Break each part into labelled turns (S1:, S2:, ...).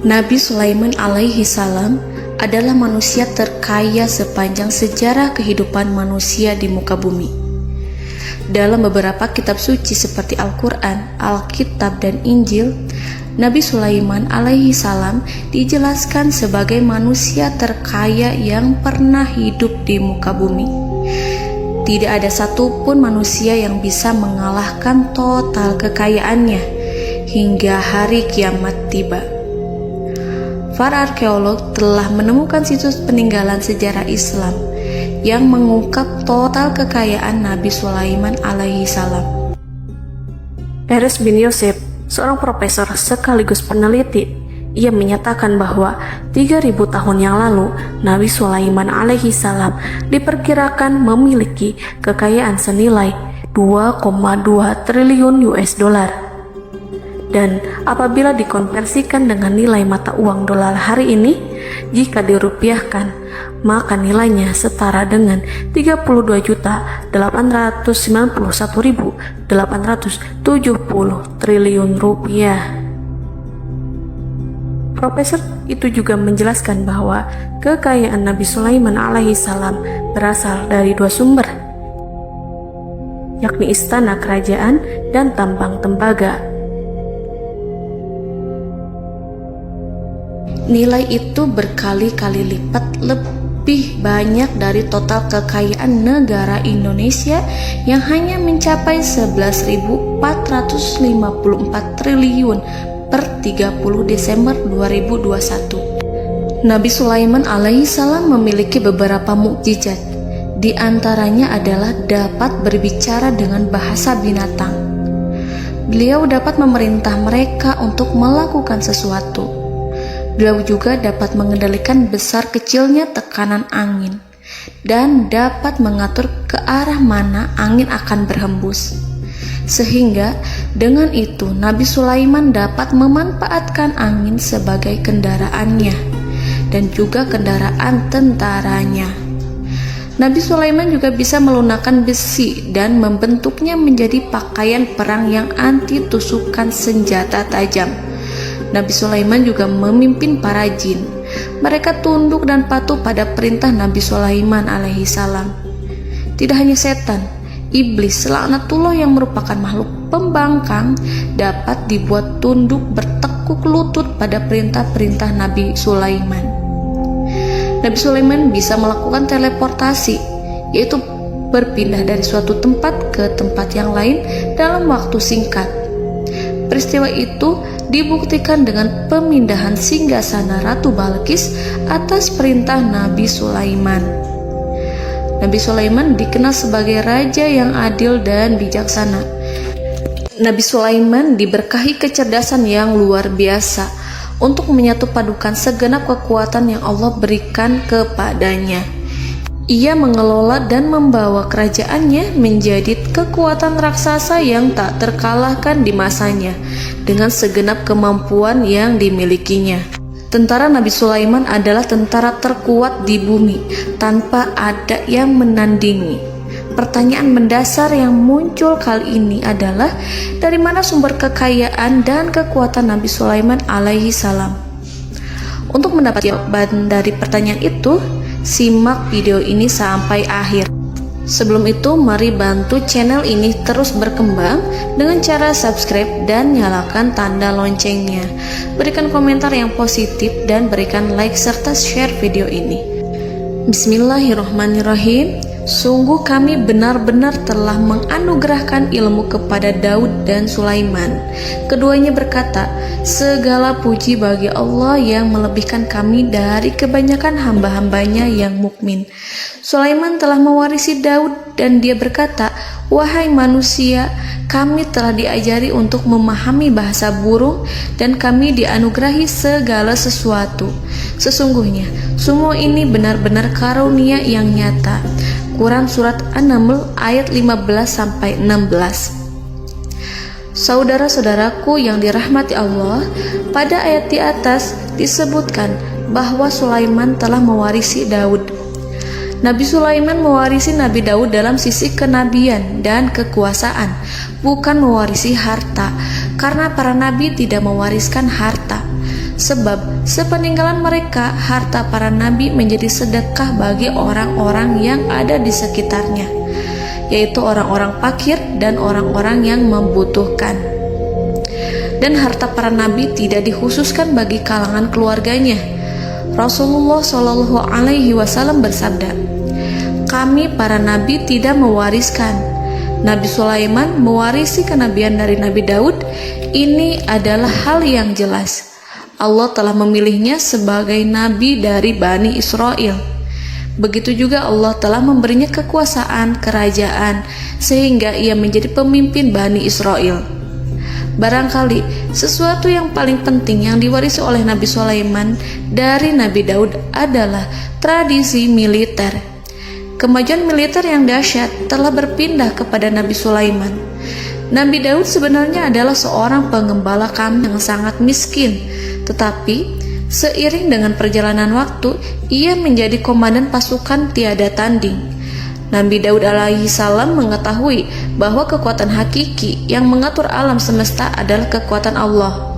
S1: Nabi Sulaiman alaihi salam adalah manusia terkaya sepanjang sejarah kehidupan manusia di muka bumi. Dalam beberapa kitab suci seperti Al-Quran, Alkitab, dan Injil, Nabi Sulaiman alaihi salam dijelaskan sebagai manusia terkaya yang pernah hidup di muka bumi. Tidak ada satupun manusia yang bisa mengalahkan total kekayaannya hingga hari kiamat tiba. Para arkeolog telah menemukan situs peninggalan sejarah Islam yang mengungkap total kekayaan Nabi Sulaiman alaihi salam.
S2: Erez bin Yosef, seorang profesor sekaligus peneliti, ia menyatakan bahwa 3000 tahun yang lalu Nabi Sulaiman alaihi salam diperkirakan memiliki kekayaan senilai 2,2 triliun US dollar. Dan apabila dikonversikan dengan nilai mata uang dolar hari ini, jika dirupiahkan, maka nilainya setara dengan 32.891.870 triliun rupiah. Profesor itu juga menjelaskan bahwa kekayaan Nabi Sulaiman alaihi salam berasal dari dua sumber, yakni istana kerajaan dan tambang tembaga.
S1: Nilai itu berkali-kali lipat lebih banyak dari total kekayaan negara Indonesia yang hanya mencapai 11.454 triliun per 30 Desember 2021. Nabi Sulaiman alaihi salam memiliki beberapa mukjizat. Di antaranya adalah dapat berbicara dengan bahasa binatang. Beliau dapat memerintah mereka untuk melakukan sesuatu. Beliau juga dapat mengendalikan besar kecilnya tekanan angin dan dapat mengatur ke arah mana angin akan berhembus. Sehingga dengan itu Nabi Sulaiman dapat memanfaatkan angin sebagai kendaraannya dan juga kendaraan tentaranya. Nabi Sulaiman juga bisa melunakkan besi dan membentuknya menjadi pakaian perang yang anti tusukan senjata tajam. Nabi Sulaiman juga memimpin para jin. Mereka tunduk dan patuh pada perintah Nabi Sulaiman alaihi salam. Tidak hanya setan, iblis laknatullah yang merupakan makhluk pembangkang dapat dibuat tunduk bertekuk lutut pada perintah-perintah Nabi Sulaiman. Nabi Sulaiman bisa melakukan teleportasi, yaitu berpindah dari suatu tempat ke tempat yang lain dalam waktu singkat. Peristiwa itu dibuktikan dengan pemindahan singgasana Ratu Balqis atas perintah Nabi Sulaiman. Nabi Sulaiman dikenal sebagai raja yang adil dan bijaksana. Nabi Sulaiman diberkahi kecerdasan yang luar biasa untuk menyatu padukan segenap kekuatan yang Allah berikan kepadanya. Ia mengelola dan membawa kerajaannya menjadi kekuatan raksasa yang tak terkalahkan di masanya dengan segenap kemampuan yang dimilikinya. Tentara Nabi Sulaiman adalah tentara terkuat di bumi tanpa ada yang menandingi. Pertanyaan mendasar yang muncul kali ini adalah dari mana sumber kekayaan dan kekuatan Nabi Sulaiman alaihi salam? Untuk mendapat jawaban dari pertanyaan itu, simak video ini sampai akhir. Sebelum itu, mari bantu channel ini terus berkembang dengan cara subscribe dan nyalakan tanda loncengnya. Berikan komentar yang positif dan berikan like serta share video ini. Bismillahirrahmanirrahim. Sungguh kami benar-benar telah menganugerahkan ilmu kepada Daud dan Sulaiman. Keduanya berkata, segala puji bagi Allah yang melebihkan kami dari kebanyakan hamba-hambanya yang mukmin. Sulaiman telah mewarisi Daud dan dia berkata, wahai manusia, kami telah diajari untuk memahami bahasa burung dan kami dianugerahi segala sesuatu. Sesungguhnya, semua ini benar-benar karunia yang nyata. Quran Surat An-Naml ayat 15-16. Saudara-saudaraku yang dirahmati Allah, pada ayat di atas disebutkan bahwa Sulaiman telah mewarisi Daud. Nabi Sulaiman mewarisi Nabi Daud dalam sisi kenabian dan kekuasaan, bukan mewarisi harta, karena para nabi tidak mewariskan harta. Sebab sepeninggalan mereka, harta para nabi menjadi sedekah bagi orang-orang yang ada di sekitarnya, yaitu orang-orang fakir dan orang-orang yang membutuhkan. Dan harta para nabi tidak dikhususkan bagi kalangan keluarganya. Rasulullah Shallallahu Alaihi Wasallam bersabda, "Kami para nabi tidak mewariskan. Nabi Sulaiman mewarisi kenabian dari Nabi Daud. Ini adalah hal yang jelas. Allah telah memilihnya sebagai nabi dari Bani Israel. Begitu juga Allah telah memberinya kekuasaan kerajaan sehingga ia menjadi pemimpin Bani Israel." Barangkali sesuatu yang paling penting yang diwarisi oleh Nabi Sulaiman dari Nabi Daud adalah tradisi militer. Kemajuan militer yang dahsyat telah berpindah kepada Nabi Sulaiman. Nabi Daud sebenarnya adalah seorang pengembala kambing yang sangat miskin, tetapi seiring dengan perjalanan waktu, ia menjadi komandan pasukan tiada tanding. Nabi Daud alaihi salam mengetahui bahwa kekuatan hakiki yang mengatur alam semesta adalah kekuatan Allah.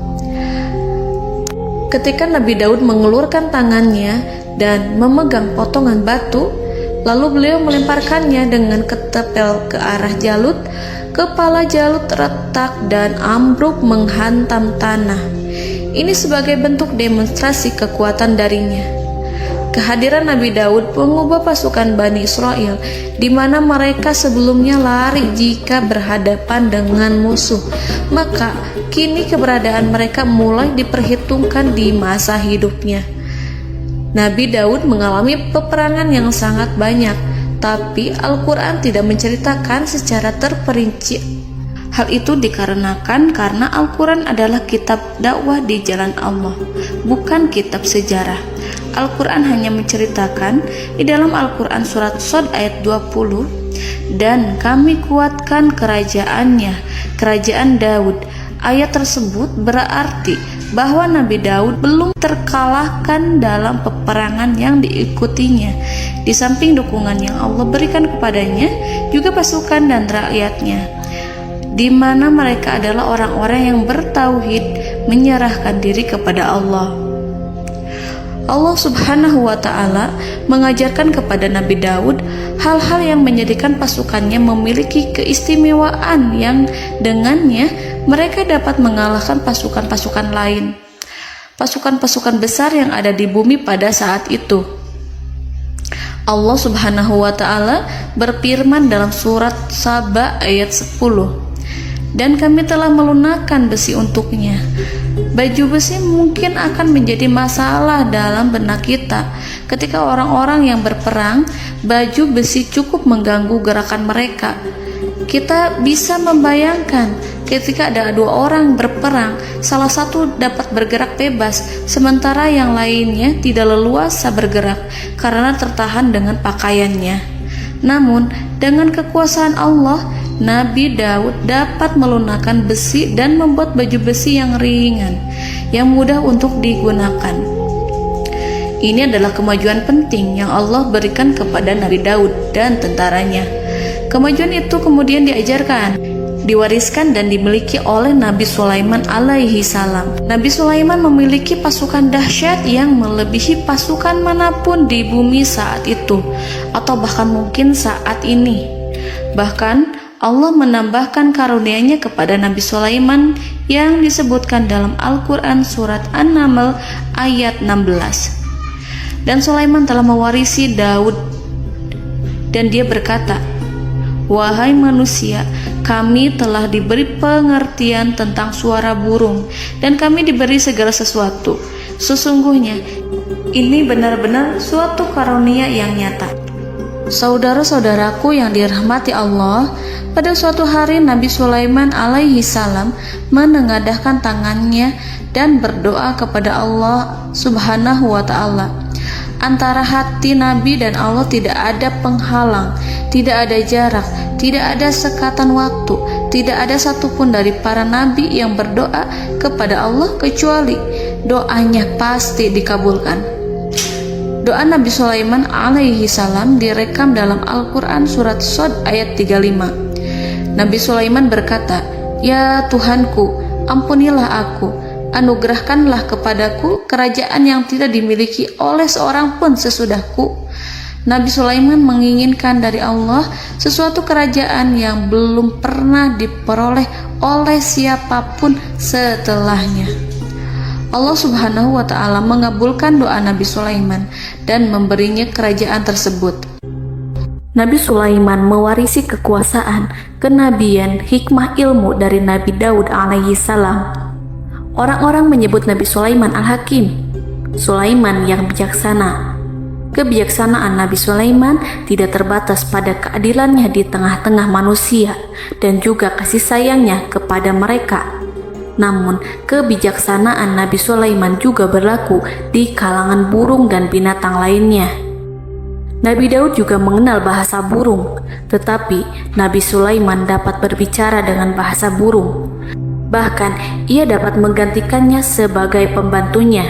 S1: Ketika Nabi Daud mengelurkan tangannya dan memegang potongan batu, lalu beliau melemparkannya dengan ketepel ke arah Jalut, kepala Jalut retak dan ambruk menghantam tanah. Ini sebagai bentuk demonstrasi kekuatan darinya. Kehadiran Nabi Daud mengubah pasukan Bani Israel, di mana mereka sebelumnya lari jika berhadapan dengan musuh. Maka kini keberadaan mereka mulai diperhitungkan di masa hidupnya. Nabi Daud mengalami peperangan yang sangat banyak, tapi Al-Quran tidak menceritakan secara terperinci. Hal itu dikarenakan karena Al-Quran adalah kitab dakwah di jalan Allah, bukan kitab sejarah. Al-Quran hanya menceritakan di dalam Al-Quran surat Shad ayat 20, "Dan kami kuatkan kerajaannya, kerajaan Daud." Ayat tersebut berarti bahwa Nabi Daud belum terkalahkan dalam peperangan yang diikutinya. Di samping dukungan yang Allah berikan kepadanya, juga pasukan dan rakyatnya, di mana mereka adalah orang-orang yang bertauhid, menyerahkan diri kepada Allah. Allah Subhanahu wa Ta'ala mengajarkan kepada Nabi Daud hal-hal yang menjadikan pasukannya memiliki keistimewaan yang dengannya mereka dapat mengalahkan pasukan-pasukan lain, pasukan-pasukan besar yang ada di bumi pada saat itu. Allah Subhanahu wa Ta'ala berfirman dalam surat Saba ayat 10, "Dan kami telah melunakkan besi untuknya." Baju besi mungkin akan menjadi masalah dalam benak kita. Ketika orang-orang yang berperang, baju besi cukup mengganggu gerakan mereka. Kita bisa membayangkan ketika ada dua orang berperang, salah satu dapat bergerak bebas, sementara yang lainnya tidak leluasa bergerak karena tertahan dengan pakaiannya. Namun, dengan kekuasaan Allah, Nabi Daud dapat melunakkan besi dan membuat baju besi yang ringan, yang mudah untuk digunakan. Ini adalah kemajuan penting yang Allah berikan kepada Nabi Daud dan tentaranya. Kemajuan itu kemudian diajarkan, diwariskan dan dimiliki oleh Nabi Sulaiman alaihi salam. Nabi Sulaiman memiliki pasukan dahsyat yang melebihi pasukan manapun di bumi saat itu, atau bahkan mungkin saat ini. Bahkan Allah menambahkan karunia-Nya kepada Nabi Sulaiman yang disebutkan dalam Al-Quran surat An-Naml ayat 16. "Dan Sulaiman telah mewarisi Daud, dan dia berkata, 'Wahai manusia, kami telah diberi pengertian tentang suara burung, dan kami diberi segala sesuatu. Sesungguhnya ini benar-benar suatu karunia yang nyata.'" Saudara-saudaraku yang dirahmati Allah, pada suatu hari Nabi Sulaiman alaihi salam menengadahkan tangannya dan berdoa kepada Allah Subhanahu wa Ta'ala. Antara hati Nabi dan Allah tidak ada penghalang, tidak ada jarak, tidak ada sekatan waktu, tidak ada satupun dari para nabi yang berdoa kepada Allah kecuali doanya pasti dikabulkan. Doa Nabi Sulaiman alaihi salam direkam dalam Al-Quran surat Shad ayat 35. Nabi Sulaiman berkata, "Ya Tuhanku, ampunilah anugerahkanlah kepadaku kerajaan yang tidak dimiliki oleh seorang pun sesudahku. Nabi Sulaiman menginginkan dari Allah sesuatu kerajaan yang belum pernah diperoleh oleh siapapun setelahnya. Allah Subhanahu wa Ta'ala mengabulkan doa Nabi Sulaiman dan memberinya kerajaan tersebut.
S2: Nabi Sulaiman mewarisi kekuasaan, kenabian, hikmah ilmu dari Nabi Daud alaihi salam. Orang-orang menyebut Nabi Sulaiman Al-Hakim, Sulaiman yang bijaksana. Kebijaksanaan Nabi Sulaiman tidak terbatas pada keadilannya di tengah-tengah manusia dan juga kasih sayangnya kepada mereka. Namun, kebijaksanaan Nabi Sulaiman juga berlaku di kalangan burung dan binatang lainnya. Nabi Daud juga mengenal bahasa burung, tetapi Nabi Sulaiman dapat berbicara dengan bahasa burung. Bahkan, ia dapat menggantikannya sebagai pembantunya.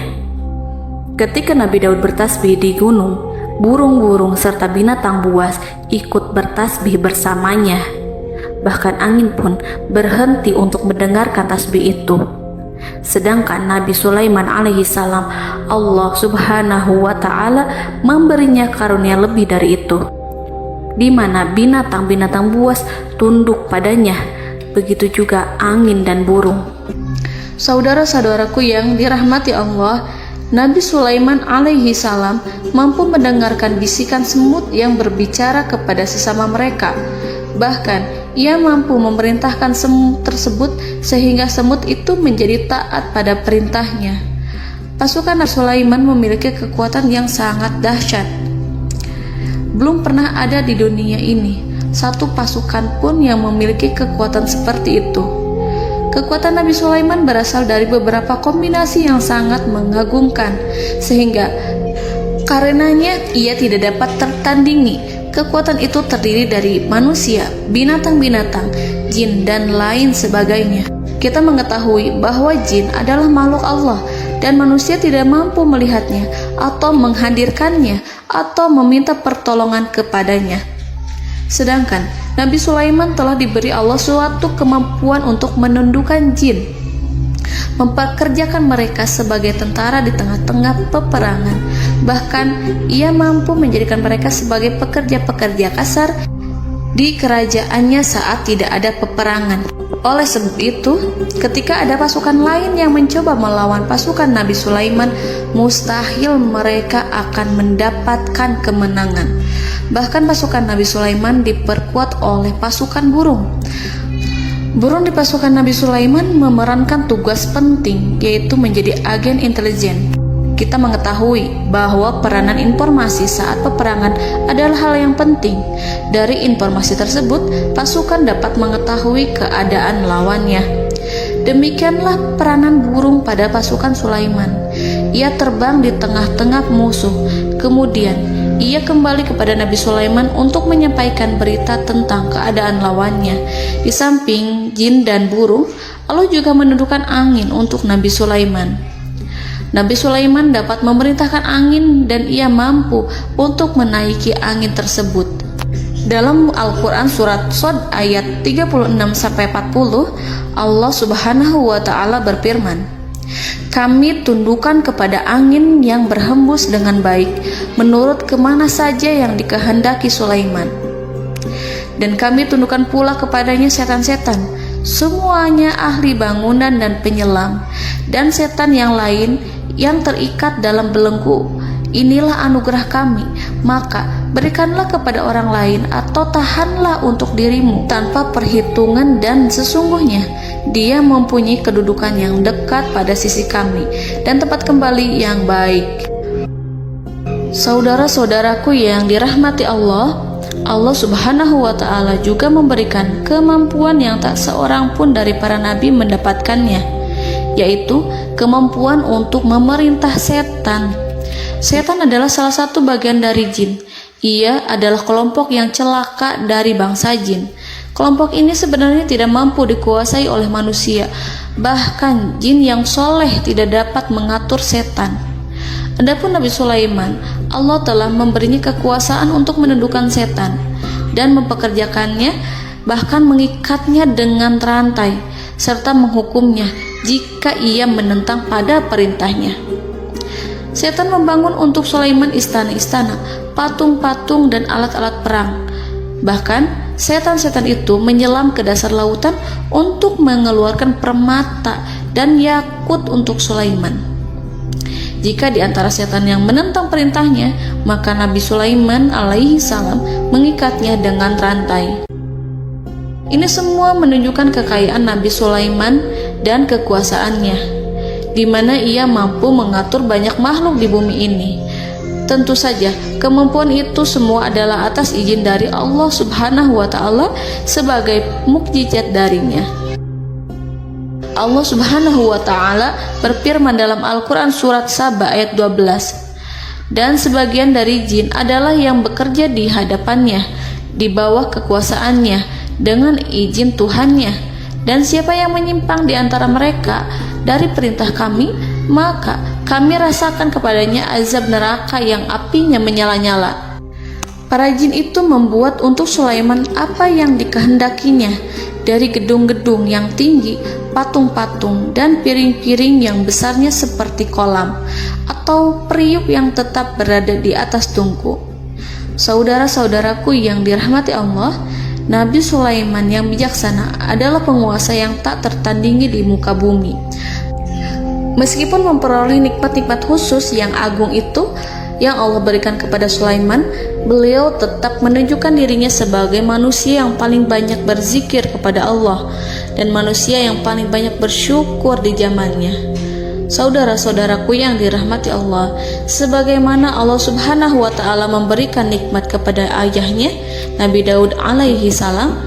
S2: Ketika Nabi Daud bertasbih di gunung, burung-burung serta binatang buas ikut bertasbih bersamanya. Bahkan angin pun berhenti untuk mendengarkan tasbih itu. Sedangkan Nabi Sulaiman alaihi salam, Allah Subhanahu wa Ta'ala memberinya karunia lebih dari itu, di mana binatang-binatang buas tunduk padanya, begitu juga angin dan burung.
S1: Saudara-saudaraku yang dirahmati Allah, Nabi Sulaiman alaihi salam mampu mendengarkan bisikan semut yang berbicara kepada sesama mereka. Bahkan ia mampu memerintahkan semut tersebut sehingga semut itu menjadi taat pada perintahnya. Pasukan Nabi Sulaiman memiliki kekuatan yang sangat dahsyat. Belum pernah ada di dunia ini satu pasukan pun yang memiliki kekuatan seperti itu. Kekuatan Nabi Sulaiman berasal dari beberapa kombinasi yang sangat mengagumkan, sehingga karenanya ia tidak dapat tertandingi. Kekuatan itu terdiri dari manusia, binatang-binatang, jin, dan lain sebagainya. Kita mengetahui bahwa jin adalah makhluk Allah dan manusia tidak mampu melihatnya atau menghadirkannya atau meminta pertolongan kepadanya. Sedangkan Nabi Sulaiman telah diberi Allah suatu kemampuan untuk menundukkan jin, mempekerjakan mereka sebagai tentara di tengah-tengah peperangan. Bahkan ia mampu menjadikan mereka sebagai pekerja-pekerja kasar di kerajaannya saat tidak ada peperangan. Oleh sebab itu, ketika ada pasukan lain yang mencoba melawan pasukan Nabi Sulaiman, mustahil mereka akan mendapatkan kemenangan. Bahkan pasukan Nabi Sulaiman diperkuat oleh pasukan burung. Burung di pasukan Nabi Sulaiman memerankan tugas penting, yaitu menjadi agen intelijen. Kita mengetahui bahwa peranan informasi saat peperangan adalah hal yang penting. Dari informasi tersebut, pasukan dapat mengetahui keadaan lawannya. Demikianlah peranan burung pada pasukan Sulaiman. Ia terbang di tengah-tengah musuh. Kemudian, ia kembali kepada Nabi Sulaiman untuk menyampaikan berita tentang keadaan lawannya. Di samping jin dan burung, Allah juga menundukkan angin untuk Nabi Sulaiman. Nabi Sulaiman dapat memerintahkan angin dan ia mampu untuk menaiki angin tersebut. Dalam Al-Quran surat Shad ayat 36-40, Allah Subhanahu wa Ta'ala berfirman, "Kami tundukkan kepada angin yang berhembus dengan baik menurut kemana saja yang dikehendaki Sulaiman. Dan kami tundukkan pula kepadanya setan-setan, semuanya ahli bangunan dan penyelam, dan setan yang lain yang terikat dalam belenggu. Inilah anugerah kami, maka berikanlah kepada orang lain atau tahanlah untuk dirimu tanpa perhitungan, dan sesungguhnya dia mempunyai kedudukan yang dekat pada sisi kami dan tempat kembali yang baik." Saudara-saudaraku yang dirahmati Allah, Allah Subhanahu wa Ta'ala juga memberikan kemampuan yang tak seorang pun dari para nabi mendapatkannya, yaitu kemampuan untuk memerintah setan. Setan adalah salah satu bagian dari jin. Ia adalah kelompok yang celaka dari bangsa jin. Kelompok ini sebenarnya tidak mampu dikuasai oleh manusia. Bahkan jin yang soleh tidak dapat mengatur setan. Adapun Nabi Sulaiman, Allah telah memberinya kekuasaan untuk menundukkan setan dan mempekerjakannya, bahkan mengikatnya dengan rantai serta menghukumnya jika ia menentang pada perintahnya. Setan membangun untuk Sulaiman istana-istana, patung-patung, dan alat-alat perang. Bahkan setan-setan itu menyelam ke dasar lautan untuk mengeluarkan permata dan yakut untuk Sulaiman. Jika di antara setan yang menentang perintahnya, maka Nabi Sulaiman alaihi salam mengikatnya dengan rantai. Ini semua menunjukkan kekayaan Nabi Sulaiman dan kekuasaannya, di mana ia mampu mengatur banyak makhluk di bumi ini. Tentu saja, kemampuan itu semua adalah atas izin dari Allah Subhanahu wa Ta'ala sebagai mukjizat darinya. Allah Subhanahu wa Ta'ala berfirman dalam Al-Quran surat Saba ayat 12, dan sebagian dari jin adalah yang bekerja di hadapannya, di bawah kekuasaannya, dengan izin Tuhannya. Dan siapa yang menyimpang di antara mereka dari perintah kami, maka kami rasakan kepadanya azab neraka yang apinya menyala-nyala. Para jin itu membuat untuk Sulaiman apa yang dikehendakinya, dari gedung-gedung yang tinggi, patung-patung, dan piring-piring yang besarnya seperti kolam, atau periuk yang tetap berada di atas tungku. Saudara-saudaraku yang dirahmati Allah, Nabi Sulaiman yang bijaksana adalah penguasa yang tak tertandingi di muka bumi. Meskipun memperoleh nikmat-nikmat khusus yang agung itu yang Allah berikan kepada Sulaiman, beliau tetap menunjukkan dirinya sebagai manusia yang paling banyak berzikir kepada Allah dan manusia yang paling banyak bersyukur di zamannya. Saudara-saudaraku yang dirahmati Allah, sebagaimana Allah Subhanahu wa Ta'ala memberikan nikmat kepada ayahnya Nabi Daud alaihi salam,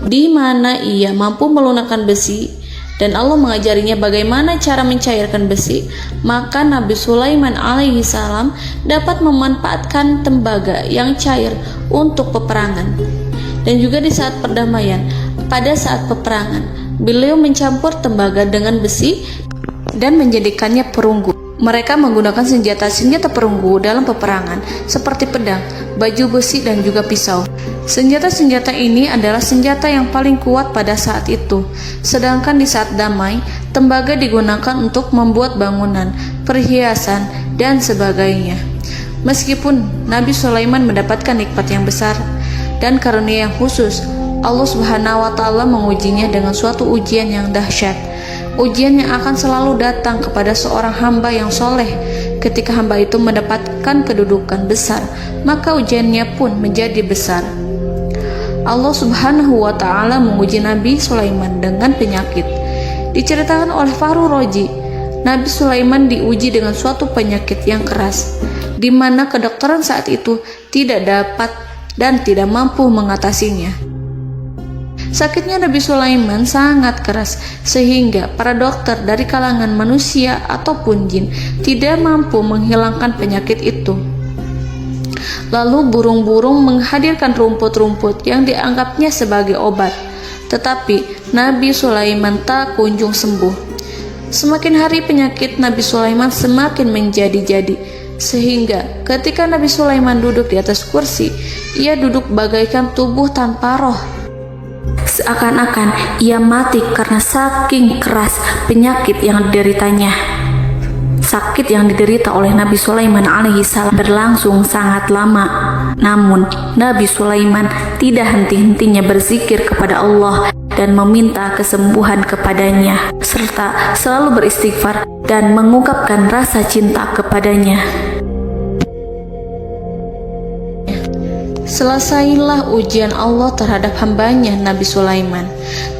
S1: di mana ia mampu melunakkan besi, dan Allah mengajarinya bagaimana cara mencairkan besi, maka Nabi Sulaiman alaihi salam dapat memanfaatkan tembaga yang cair untuk peperangan. Dan juga di saat perdamaian, pada saat peperangan, beliau mencampur tembaga dengan besi dan menjadikannya perunggu. Mereka menggunakan senjata-senjata perunggu dalam peperangan seperti pedang, baju besi, dan juga pisau. Senjata-senjata ini adalah senjata yang paling kuat pada saat itu. Sedangkan di saat damai, tembaga digunakan untuk membuat bangunan, perhiasan, dan sebagainya. Meskipun Nabi Sulaiman mendapatkan nikmat yang besar dan karunia yang khusus, Allah Subhanahu wa Ta'ala mengujinya dengan suatu ujian yang dahsyat. Ujian yang akan selalu datang kepada seorang hamba yang soleh. Ketika hamba itu mendapatkan kedudukan besar, maka ujiannya pun menjadi besar. Allah Subhanahu wa Ta'ala menguji Nabi Sulaiman dengan penyakit. Diceritakan oleh Fahru Roji, Nabi Sulaiman diuji dengan suatu penyakit yang keras, di mana kedokteran saat itu tidak dapat dan tidak mampu mengatasinya. Sakitnya Nabi Sulaiman sangat keras sehingga para dokter dari kalangan manusia ataupun jin tidak mampu menghilangkan penyakit itu. Lalu burung-burung menghadirkan rumput-rumput yang dianggapnya sebagai obat, tetapi Nabi Sulaiman tak kunjung sembuh. Semakin hari penyakit Nabi Sulaiman semakin menjadi-jadi, sehingga ketika Nabi Sulaiman duduk di atas kursi, ia duduk bagaikan tubuh tanpa roh. Seakan-akan ia mati karena saking keras penyakit yang dideritanya. Sakit yang diderita oleh Nabi Sulaiman alaihi salam berlangsung sangat lama. Namun Nabi Sulaiman tidak henti-hentinya berzikir kepada Allah dan meminta kesembuhan kepadanya, serta selalu beristighfar dan mengungkapkan rasa cinta kepadanya. Selesailah ujian Allah terhadap hambanya Nabi Sulaiman.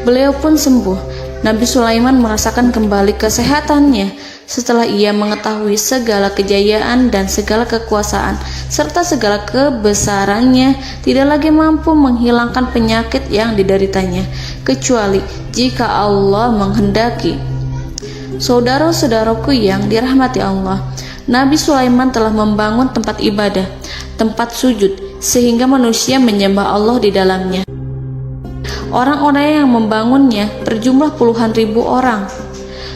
S1: Beliau pun sembuh. Nabi Sulaiman merasakan kembali kesehatannya setelah ia mengetahui segala kejayaan dan segala kekuasaan serta segala kebesarannya tidak lagi mampu menghilangkan penyakit yang dideritanya kecuali jika Allah menghendaki. Saudara-saudaraku yang dirahmati Allah, Nabi Sulaiman telah membangun tempat ibadah, tempat sujud, sehingga manusia menyembah Allah di dalamnya. Orang-orang yang membangunnya berjumlah puluhan ribu orang.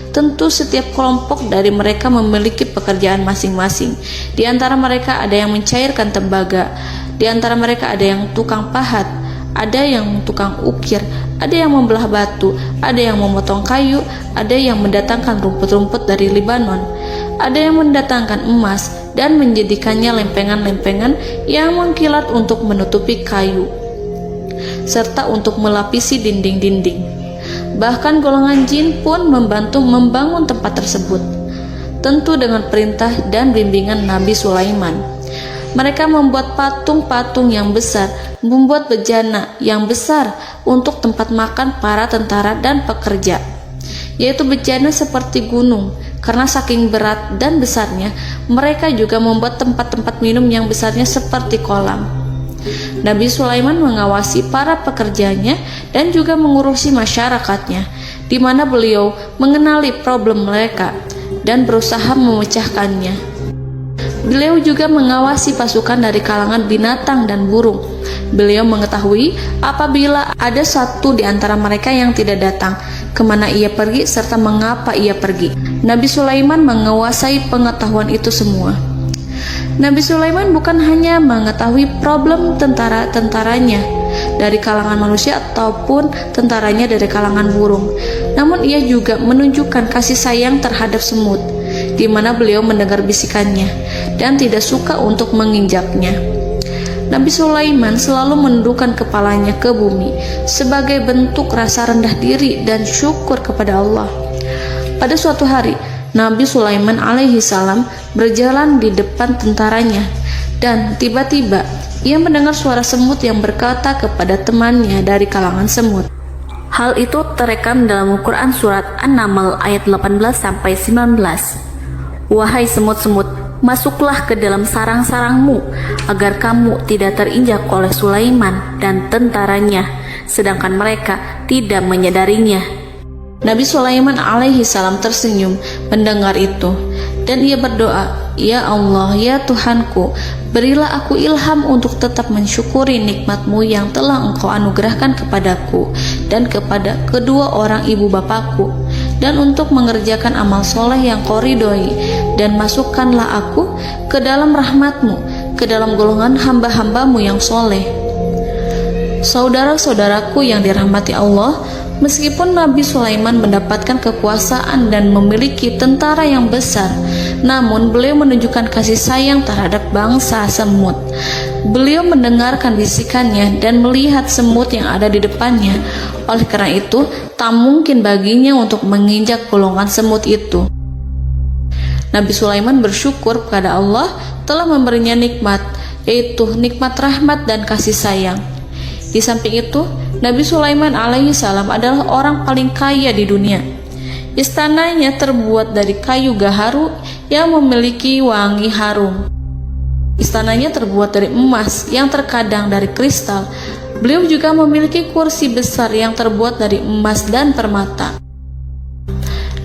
S1: Tentu setiap kelompok dari mereka memiliki pekerjaan masing-masing. Di antara mereka ada yang mencairkan tembaga, di antara mereka ada yang tukang pahat, ada yang tukang ukir, ada yang membelah batu, ada yang memotong kayu, ada yang mendatangkan rumput-rumput dari Libanon, ada yang mendatangkan emas dan menjadikannya lempengan-lempengan yang mengkilat untuk menutupi kayu, serta untuk melapisi dinding-dinding. Bahkan golongan jin pun membantu membangun tempat tersebut, tentu dengan perintah dan bimbingan Nabi Sulaiman. Mereka membuat patung-patung yang besar, membuat bejana yang besar untuk tempat makan para tentara dan pekerja, yaitu bejana seperti gunung. Karena saking berat dan besarnya, mereka juga membuat tempat-tempat minum yang besarnya seperti kolam. Nabi Sulaiman mengawasi para pekerjanya dan juga mengurusi masyarakatnya, di mana beliau mengenali problem mereka dan berusaha memecahkannya. Beliau juga mengawasi pasukan dari kalangan binatang dan burung. Beliau mengetahui apabila ada satu di antara mereka yang tidak datang, kemana ia pergi, serta mengapa ia pergi. Nabi Sulaiman menguasai pengetahuan itu semua. Nabi Sulaiman bukan hanya mengetahui problem tentara-tentaranya dari kalangan manusia ataupun tentaranya dari kalangan burung, namun ia juga menunjukkan kasih sayang terhadap semut, di mana beliau mendengar bisikannya dan tidak suka untuk menginjaknya. Nabi Sulaiman selalu menundukkan kepalanya ke bumi sebagai bentuk rasa rendah diri dan syukur kepada Allah. Pada suatu hari, Nabi Sulaiman alaihi salam berjalan di depan tentaranya dan tiba-tiba ia mendengar suara semut yang berkata kepada temannya dari kalangan semut.
S2: Hal itu terekam dalam Al-Quran surat An-Naml ayat 18-19. Wahai semut-semut, masuklah ke dalam sarang-sarangmu, agar kamu tidak terinjak oleh Sulaiman dan tentaranya, sedangkan mereka tidak menyadarinya.
S1: Nabi Sulaiman alaihi salam tersenyum mendengar itu, dan ia berdoa, Ya Allah, ya Tuhanku, berilah aku ilham untuk tetap mensyukuri nikmat-Mu yang telah Engkau anugerahkan kepadaku dan kepada kedua orang ibu bapakku, dan untuk mengerjakan amal soleh yang Kau ridhoi, dan masukkanlah aku ke dalam rahmat-Mu, ke dalam golongan hamba-hamba-Mu yang soleh. Saudara-saudaraku yang dirahmati Allah, meskipun Nabi Sulaiman mendapatkan kekuasaan dan memiliki tentara yang besar, namun beliau menunjukkan kasih sayang terhadap bangsa semut. Beliau mendengarkan bisikannya dan melihat semut yang ada di depannya. Oleh karena itu, tak mungkin baginya untuk menginjak golongan semut itu. Nabi Sulaiman bersyukur kepada Allah telah memberinya nikmat, yaitu nikmat rahmat dan kasih sayang. Di samping itu, Nabi Sulaiman alaihi salam adalah orang paling kaya di dunia. Istananya terbuat dari kayu gaharu yang memiliki wangi harum. Istananya terbuat dari emas yang terkadang dari kristal. Beliau juga memiliki kursi besar yang terbuat dari emas dan permata.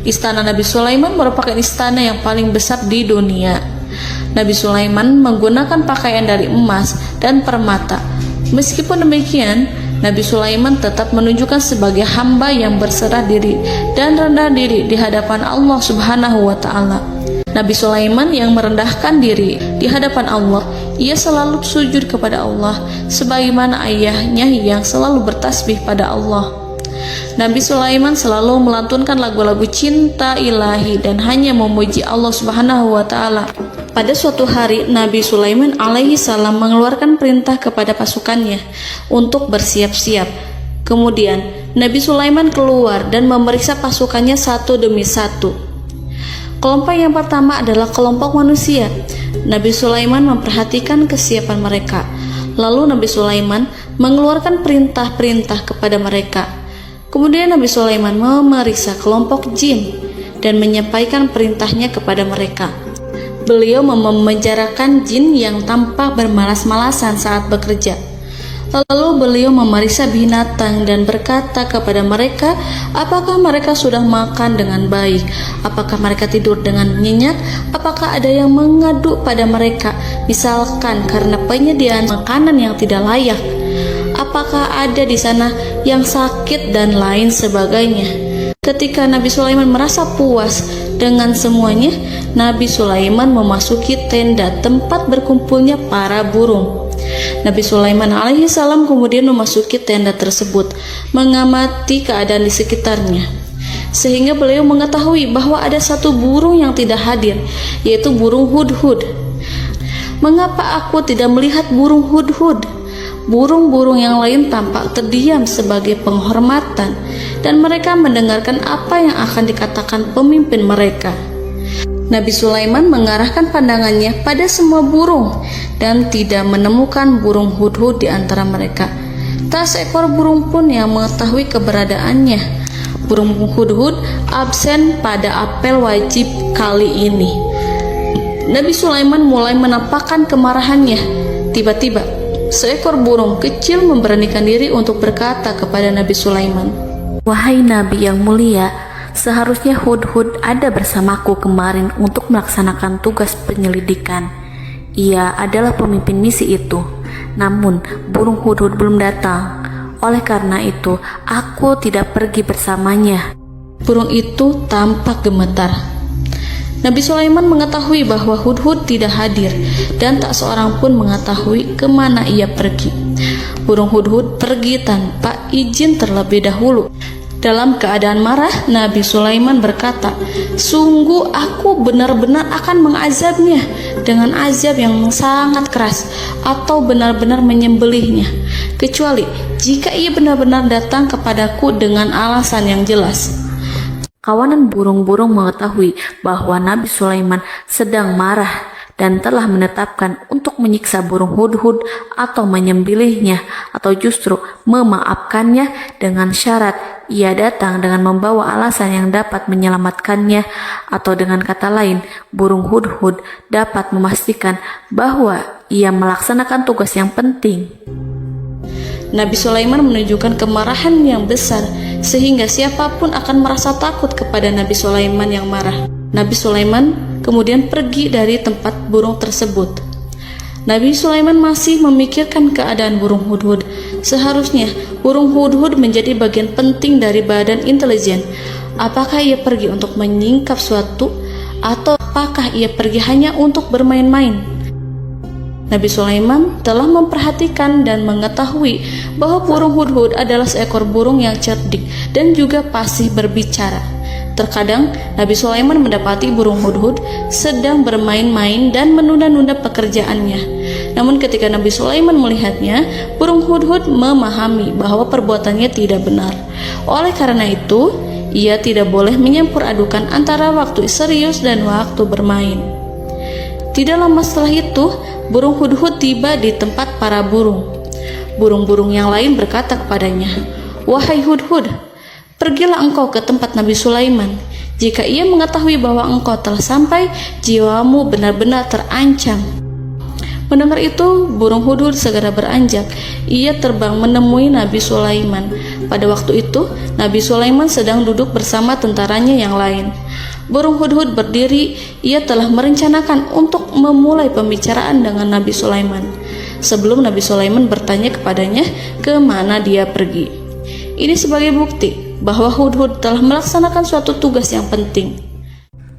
S1: Istana Nabi Sulaiman merupakan istana yang paling besar di dunia. Nabi Sulaiman menggunakan pakaian dari emas dan permata. Meskipun demikian, Nabi Sulaiman tetap menunjukkan sebagai hamba yang berserah diri dan rendah diri di hadapan Allah Subhanahu wa Ta'ala. Nabi Sulaiman yang merendahkan diri di hadapan Allah, ia selalu sujud kepada Allah, sebagaimana ayahnya yang selalu bertasbih pada Allah. Nabi Sulaiman selalu melantunkan lagu-lagu cinta ilahi dan hanya memuji Allah Subhanahu wa Ta'ala. Pada suatu hari, Nabi Sulaiman alaihi salam mengeluarkan perintah kepada pasukannya untuk bersiap-siap. Kemudian, Nabi Sulaiman keluar dan memeriksa pasukannya satu demi satu. Kelompok yang pertama adalah kelompok manusia. Nabi Sulaiman memperhatikan kesiapan mereka. Lalu Nabi Sulaiman mengeluarkan perintah-perintah kepada mereka. Kemudian Nabi Sulaiman memeriksa kelompok jin dan menyampaikan perintahnya kepada mereka. Beliau memenjarakan jin yang tampak bermalas-malasan saat bekerja. Lalu beliau memeriksa binatang dan berkata kepada mereka, apakah mereka sudah makan dengan baik? Apakah mereka tidur dengan nyenyak? Apakah ada yang mengadu pada mereka, misalkan karena penyediaan makanan yang tidak layak? Apakah ada di sana yang sakit dan lain sebagainya? Ketika Nabi Sulaiman merasa puas dengan semuanya, Nabi Sulaiman memasuki tenda tempat berkumpulnya para burung. Nabi Sulaiman alaihissalam kemudian memasuki tenda tersebut, mengamati keadaan di sekitarnya, sehingga beliau mengetahui bahwa ada satu burung yang tidak hadir, yaitu burung hudhud. Mengapa aku tidak melihat burung hudhud? Burung-burung yang lain tampak terdiam sebagai penghormatan, dan mereka mendengarkan apa yang akan dikatakan pemimpin mereka. Nabi Sulaiman mengarahkan pandangannya pada semua burung dan tidak menemukan burung hudhud di antara mereka. Tak seekor burung pun yang mengetahui keberadaannya. Burung hudhud absen pada apel wajib kali ini. Nabi Sulaiman mulai menampakkan kemarahannya. Tiba-tiba, seekor burung kecil memberanikan diri untuk berkata kepada Nabi Sulaiman,
S2: "Wahai Nabi yang mulia, seharusnya Hudhud ada bersamaku kemarin untuk melaksanakan tugas penyelidikan. Ia adalah pemimpin misi itu. Namun, burung Hudhud belum datang. Oleh karena itu, aku tidak pergi bersamanya."
S1: Burung itu tampak gemetar. Nabi Sulaiman mengetahui bahwa Hudhud tidak hadir dan tak seorang pun mengetahui kemana ia pergi. Burung hudhud pergi tanpa izin terlebih dahulu. Dalam keadaan marah, Nabi Sulaiman berkata, "Sungguh aku benar-benar akan mengazabnya dengan azab yang sangat keras atau benar-benar menyembelihnya, kecuali jika ia benar-benar datang kepadaku dengan alasan yang jelas."
S2: Kawanan burung-burung mengetahui bahwa Nabi Sulaiman sedang marah dan telah menetapkan untuk menyiksa burung hudhud atau menyembelihnya atau justru memaafkannya dengan syarat ia datang dengan membawa alasan yang dapat menyelamatkannya, atau dengan kata lain, burung hudhud dapat memastikan bahwa ia melaksanakan tugas yang penting.
S1: Nabi Sulaiman menunjukkan kemarahan yang besar sehingga siapapun akan merasa takut kepada Nabi Sulaiman yang marah. Nabi Sulaiman kemudian pergi dari tempat burung tersebut. Nabi Sulaiman masih memikirkan keadaan burung hudhud. Seharusnya burung hudhud menjadi bagian penting dari badan intelijen. Apakah ia pergi untuk menyingkap suatu, atau apakah ia pergi hanya untuk bermain-main? Nabi Sulaiman telah memperhatikan dan mengetahui bahwa burung hudhud adalah seekor burung yang cerdik dan juga fasih berbicara. Terkadang Nabi Sulaiman mendapati burung hudhud sedang bermain-main dan menunda-nunda pekerjaannya. Namun ketika Nabi Sulaiman melihatnya, burung hudhud memahami bahwa perbuatannya tidak benar. Oleh karena itu, ia tidak boleh menyampur adukan antara waktu serius dan waktu bermain. Tidak lama setelah itu, burung hudhud tiba di tempat para burung. Burung-burung yang lain berkata kepadanya, "Wahai hudhud, pergilah engkau ke tempat Nabi Sulaiman. Jika ia mengetahui bahwa engkau telah sampai, jiwamu benar-benar terancam." Mendengar itu, burung hudhud segera beranjak. Ia terbang menemui Nabi Sulaiman. Pada waktu itu, Nabi Sulaiman sedang duduk bersama tentaranya yang lain. Burung hudhud berdiri. Ia telah merencanakan untuk memulai pembicaraan dengan Nabi Sulaiman sebelum Nabi Sulaiman bertanya kepadanya kemana dia pergi. Ini sebagai bukti bahwa hudhud telah melaksanakan suatu tugas yang penting.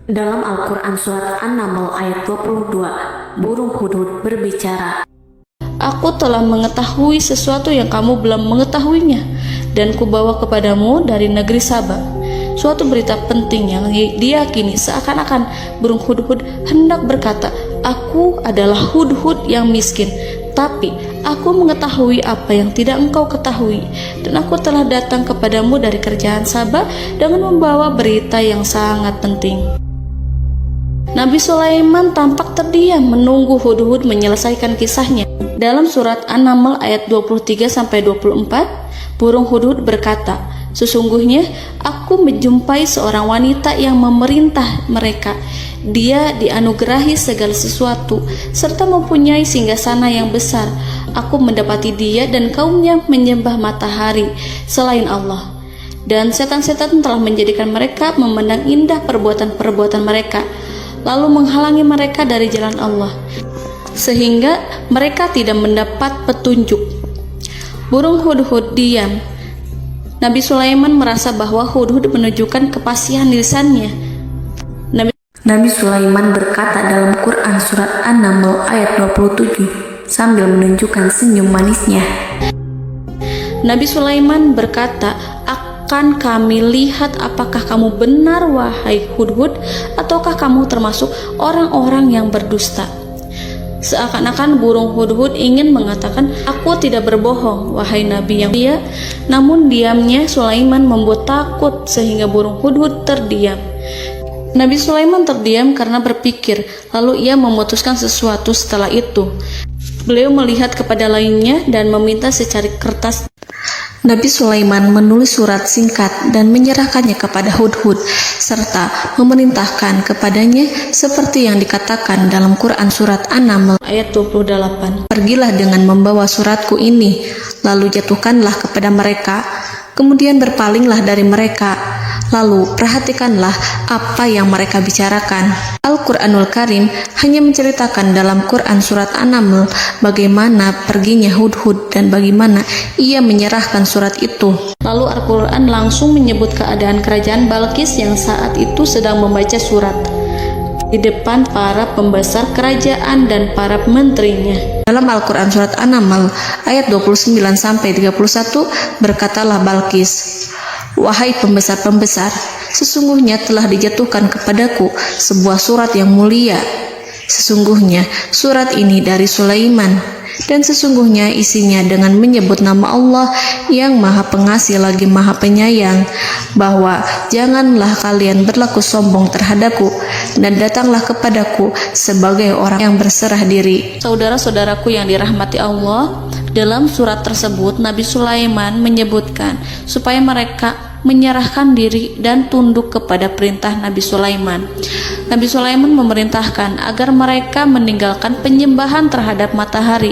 S2: Dalam Al-Quran Surat An-Naml ayat 22, burung hudhud berbicara,
S1: "Aku telah mengetahui sesuatu yang kamu belum mengetahuinya, dan kubawa kepadamu dari negeri Saba suatu berita penting yang diyakini seakan-akan burung hudhud hendak berkata, 'Aku adalah hudhud yang miskin, tapi aku mengetahui apa yang tidak engkau ketahui, dan aku telah datang kepadamu dari kerajaan Saba dengan membawa berita yang sangat penting.'" Nabi Sulaiman tampak terdiam menunggu hudhud menyelesaikan kisahnya. Dalam surat An-Naml ayat 23-24, burung hudhud berkata, "Sesungguhnya aku menjumpai seorang wanita yang memerintah mereka. Dia dianugerahi segala sesuatu serta mempunyai singgasana yang besar. Aku mendapati dia dan kaumnya menyembah matahari selain Allah. Dan setan-setan telah menjadikan mereka memandang indah perbuatan-perbuatan mereka, lalu menghalangi mereka dari jalan Allah, sehingga mereka tidak mendapat petunjuk." Burung hudhud diam. Nabi Sulaiman merasa bahwa hudhud menunjukkan kepasihan lisannya.
S2: Nabi Sulaiman berkata dalam Quran Surat An-Naml ayat 27, sambil menunjukkan senyum manisnya.
S1: Nabi Sulaiman berkata, "Akan kami lihat apakah kamu benar, wahai Hudhud, ataukah kamu termasuk orang-orang yang berdusta." Seakan-akan burung Hudhud ingin mengatakan, "Aku tidak berbohong, wahai Nabi yang mulia." Namun diamnya Sulaiman membuat takut sehingga burung Hudhud terdiam. Nabi Sulaiman terdiam karena berpikir, lalu ia memutuskan sesuatu setelah itu. Beliau melihat kepada lainnya dan meminta secari kertas. Nabi Sulaiman menulis surat singkat dan menyerahkannya kepada Hudhud serta memerintahkan kepadanya seperti yang dikatakan dalam Quran surat An-Naml ayat 28. "Pergilah dengan membawa suratku ini, lalu jatuhkanlah kepada mereka, kemudian berpalinglah dari mereka, lalu perhatikanlah apa yang mereka bicarakan." Al-Quranul Karim hanya menceritakan dalam Quran surat An-Naml bagaimana perginya Hudhud dan bagaimana ia menyerahkan surat itu. Lalu Al-Quran langsung menyebut keadaan kerajaan Balqis yang saat itu sedang membaca surat di depan para pembesar kerajaan dan para menterinya. Dalam Al-Quran surat An-Naml ayat 29-31 berkatalah Balqis, "Wahai pembesar-pembesar, sesungguhnya telah dijatuhkan kepadaku sebuah surat yang mulia. Sesungguhnya surat ini dari Sulaiman, dan sesungguhnya isinya dengan menyebut nama Allah yang Maha Pengasih lagi Maha Penyayang, bahwa janganlah kalian berlaku sombong terhadapku, dan datanglah kepadaku sebagai orang yang berserah diri." Saudara-saudaraku yang dirahmati Allah, dalam surat tersebut Nabi Sulaiman menyebutkan supaya mereka menyerahkan diri dan tunduk kepada perintah Nabi Sulaiman. Nabi Sulaiman memerintahkan agar mereka meninggalkan penyembahan terhadap matahari.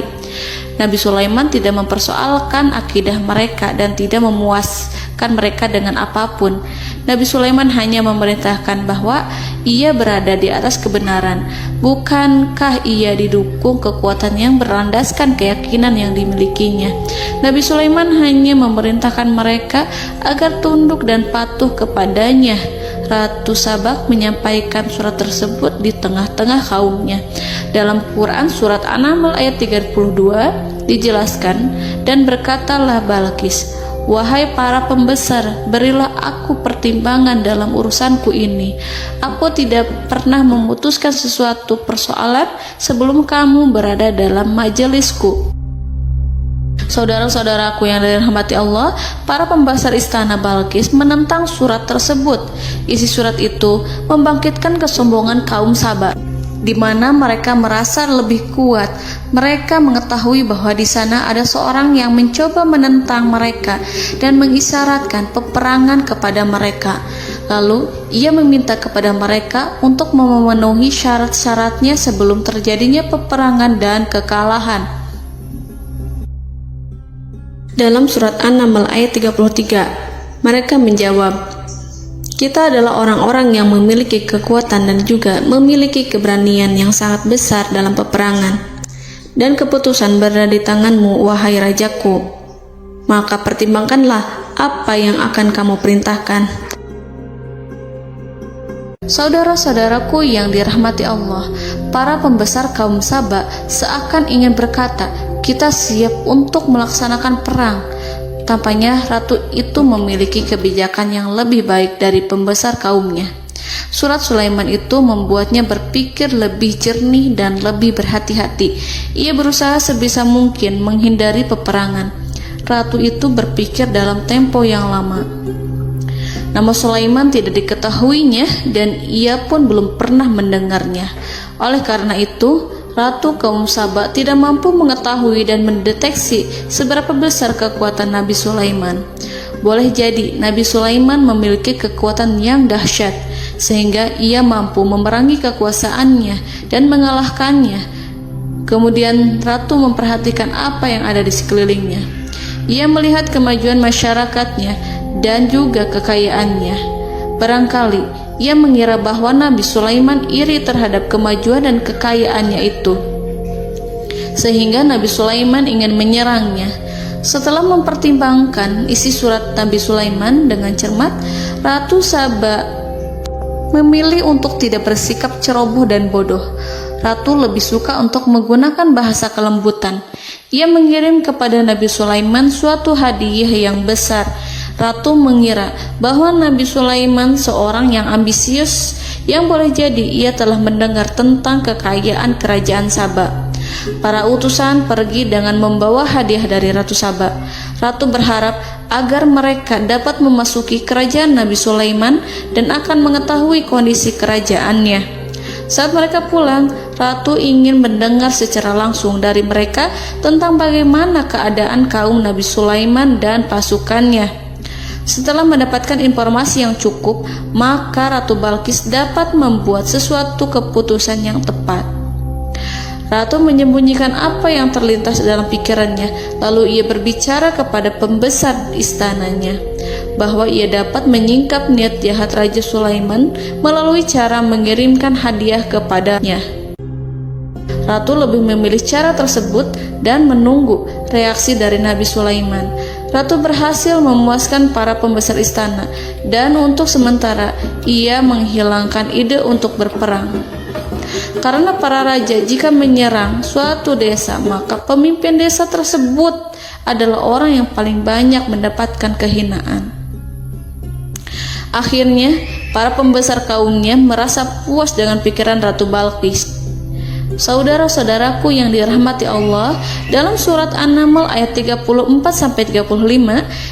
S1: Nabi Sulaiman tidak mempersoalkan akidah mereka dan tidak memuaskan mereka dengan apapun. Nabi Sulaiman hanya memerintahkan bahwa ia berada di atas kebenaran. Bukankah ia didukung kekuatan yang berlandaskan keyakinan yang dimilikinya? Nabi Sulaiman hanya memerintahkan mereka agar tunduk dan patuh kepadanya. Ratu Sabak menyampaikan surat tersebut di tengah-tengah kaumnya. Dalam Quran surat An-Naml ayat 32 dijelaskan, "Dan berkatalah Balqis, wahai para pembesar, berilah aku pertimbangan dalam urusanku ini. Aku tidak pernah memutuskan sesuatu persoalan sebelum kamu berada dalam majelisku." Saudara-saudaraku yang dirahmati Allah, para pembesar istana Balqis menentang surat tersebut. Isi surat itu membangkitkan kesombongan kaum Sabak, di mana mereka merasa lebih kuat. Mereka mengetahui bahwa di sana ada seorang yang mencoba menentang mereka dan mengisyaratkan peperangan kepada mereka. Lalu ia meminta kepada mereka untuk memenuhi syarat-syaratnya sebelum terjadinya peperangan dan kekalahan. Dalam surat An-Naml ayat 33, mereka menjawab, "Kita adalah orang-orang yang memiliki kekuatan dan juga memiliki keberanian yang sangat besar dalam peperangan. Dan keputusan berada di tanganmu, wahai rajaku. Maka pertimbangkanlah apa yang akan kamu perintahkan." Saudara-saudaraku yang dirahmati Allah, para pembesar kaum Sabak seakan ingin berkata, "Kita siap untuk melaksanakan perang." Tampaknya ratu itu memiliki kebijakan yang lebih baik dari pembesar kaumnya. Surat Sulaiman itu membuatnya berpikir lebih jernih dan lebih berhati-hati. Ia berusaha sebisa mungkin menghindari peperangan. Ratu itu berpikir dalam tempo yang lama. Nama Sulaiman tidak diketahuinya dan ia pun belum pernah mendengarnya. Oleh karena itu, Ratu kaum Sabak tidak mampu mengetahui dan mendeteksi seberapa besar kekuatan Nabi Sulaiman. Boleh jadi Nabi Sulaiman memiliki kekuatan yang dahsyat, sehingga ia mampu memerangi kekuasaannya dan mengalahkannya. Kemudian Ratu memperhatikan apa yang ada di sekelilingnya. Ia melihat kemajuan masyarakatnya dan juga kekayaannya. Barangkali ia mengira bahwa Nabi Sulaiman iri terhadap kemajuan dan kekayaannya itu, sehingga Nabi Sulaiman ingin menyerangnya. Setelah mempertimbangkan isi surat Nabi Sulaiman dengan cermat, Ratu Sabak memilih untuk tidak bersikap ceroboh dan bodoh. Ratu lebih suka untuk menggunakan bahasa kelembutan. Ia mengirim kepada Nabi Sulaiman suatu hadiah yang besar. Ratu mengira bahwa Nabi Sulaiman seorang yang ambisius, yang boleh jadi ia telah mendengar tentang kekayaan kerajaan Saba. Para utusan pergi dengan membawa hadiah dari Ratu Saba. Ratu berharap agar mereka dapat memasuki kerajaan Nabi Sulaiman dan akan mengetahui kondisi kerajaannya. Saat mereka pulang, Ratu ingin mendengar secara langsung dari mereka tentang bagaimana keadaan kaum Nabi Sulaiman dan pasukannya. Setelah mendapatkan informasi yang cukup, maka Ratu Balkis dapat membuat sesuatu keputusan yang tepat. Ratu menyembunyikan apa yang terlintas dalam pikirannya, lalu ia berbicara kepada pembesar istananya bahwa ia dapat menyingkap niat jahat Raja Sulaiman melalui cara mengirimkan hadiah kepadanya. Ratu lebih memilih cara tersebut dan menunggu reaksi dari Nabi Sulaiman. Ratu berhasil memuaskan para pembesar istana, dan untuk sementara ia menghilangkan ide untuk berperang. Karena para raja jika menyerang suatu desa, maka pemimpin desa tersebut adalah orang yang paling banyak mendapatkan kehinaan. Akhirnya, para pembesar kaumnya merasa puas dengan pikiran Ratu Balkis. Saudara-saudaraku yang dirahmati Allah, dalam surat An-Naml ayat 34-35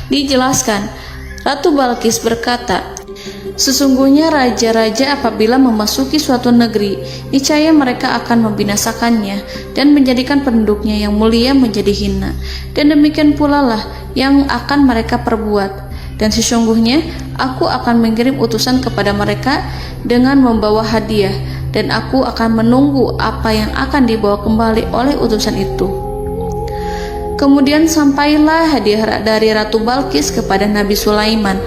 S1: dijelaskan, Ratu Balkis berkata, "Sesungguhnya raja-raja apabila memasuki suatu negeri, niscaya mereka akan membinasakannya dan menjadikan penduduknya yang mulia menjadi hina. Dan demikian pula lah yang akan mereka perbuat. Dan sesungguhnya aku akan mengirim utusan kepada mereka dengan membawa hadiah, dan aku akan menunggu apa yang akan dibawa kembali oleh utusan itu." Kemudian sampailah hadiah dari Ratu Balkis kepada Nabi Sulaiman.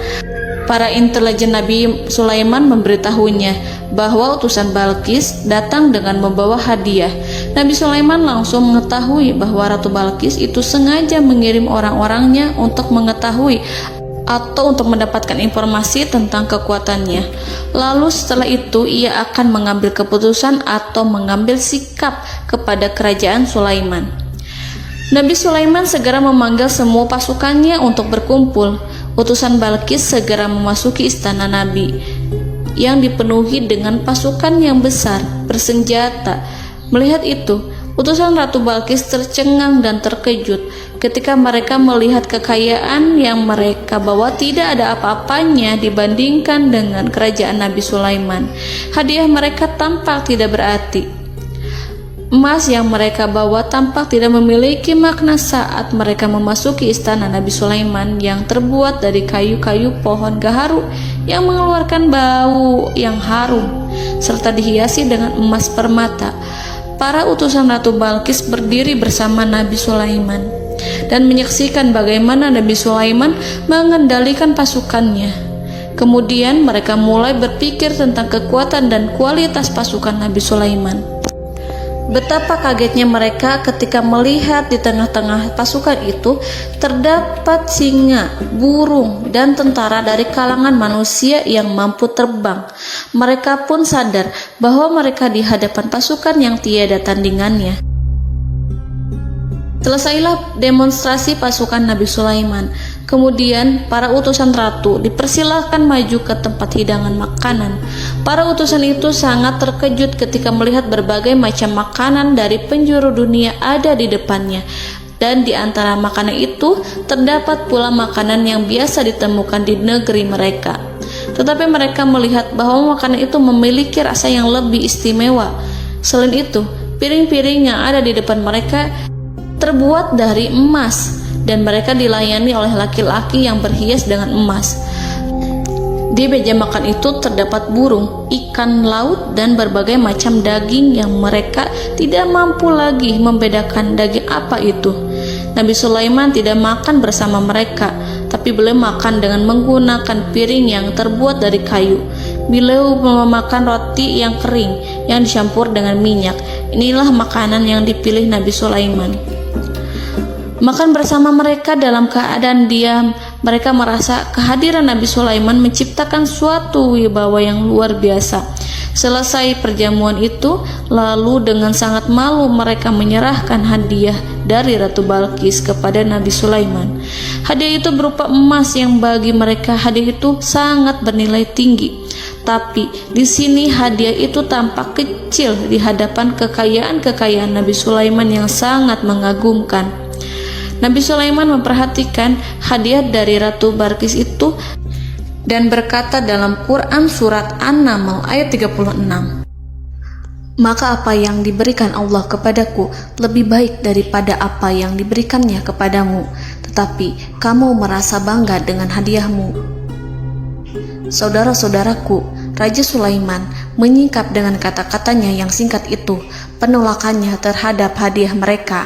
S1: Para intelijen Nabi Sulaiman memberitahunya bahwa utusan Balkis datang dengan membawa hadiah. Nabi Sulaiman langsung mengetahui bahwa Ratu Balkis itu sengaja mengirim orang-orangnya untuk mengetahui atau untuk mendapatkan informasi tentang kekuatannya. Lalu setelah itu ia akan mengambil keputusan atau mengambil sikap kepada kerajaan Sulaiman. Nabi Sulaiman segera memanggil semua pasukannya untuk berkumpul. Utusan Balkis segera memasuki istana Nabi yang dipenuhi dengan pasukan yang besar bersenjata. Melihat itu, utusan Ratu Balkis tercengang dan terkejut ketika mereka melihat kekayaan yang mereka bawa tidak ada apa-apanya dibandingkan dengan kerajaan Nabi Sulaiman. Hadiah mereka tampak tidak berarti. Emas yang mereka bawa tampak tidak memiliki makna saat mereka memasuki istana Nabi Sulaiman yang terbuat dari kayu-kayu pohon gaharu yang mengeluarkan bau yang harum serta dihiasi dengan emas permata. Para utusan Ratu Balkis berdiri bersama Nabi Sulaiman dan menyaksikan bagaimana Nabi Sulaiman mengendalikan pasukannya. Kemudian mereka mulai berpikir tentang kekuatan dan kualitas pasukan Nabi Sulaiman. Betapa kagetnya mereka ketika melihat di tengah-tengah pasukan itu terdapat singa, burung, dan tentara dari kalangan manusia yang mampu terbang. Mereka pun sadar bahwa mereka di hadapan pasukan yang tiada tandingannya. Selesailah demonstrasi pasukan Nabi Sulaiman. Kemudian para utusan ratu dipersilahkan maju ke tempat hidangan makanan. Para utusan itu sangat terkejut ketika melihat berbagai macam makanan dari penjuru dunia ada di depannya. Dan di antara makanan itu terdapat pula makanan yang biasa ditemukan di negeri mereka. Tetapi mereka melihat bahwa makanan itu memiliki rasa yang lebih istimewa. Selain itu, piring-piring yang ada di depan mereka terbuat dari emas, dan mereka dilayani oleh laki-laki yang berhias dengan emas. Di meja makan itu terdapat burung, ikan laut, dan berbagai macam daging yang mereka tidak mampu lagi membedakan daging apa itu. Nabi Sulaiman tidak makan bersama mereka, tapi beliau makan dengan menggunakan piring yang terbuat dari kayu. Beliau memakan roti yang kering yang dicampur dengan minyak. Inilah makanan yang dipilih Nabi Sulaiman. Makan bersama mereka dalam keadaan diam, mereka merasa kehadiran Nabi Sulaiman menciptakan suatu wibawa yang luar biasa. Selesai perjamuan itu, lalu dengan sangat malu mereka menyerahkan hadiah dari Ratu Balkis kepada Nabi Sulaiman. Hadiah itu berupa emas yang bagi mereka hadiah itu sangat bernilai tinggi. Tapi di sini hadiah itu tampak kecil di hadapan kekayaan Nabi Sulaiman yang sangat mengagumkan. Nabi Sulaiman memperhatikan hadiah dari Ratu Balkis itu dan berkata dalam Quran surat An-Naml ayat 36, "Maka apa yang diberikan Allah kepadaku lebih baik daripada apa yang diberikannya kepadamu, tetapi kamu merasa bangga dengan hadiahmu." Saudara-saudaraku, Raja Sulaiman menyingkap dengan kata-katanya yang singkat itu penolakannya terhadap hadiah mereka.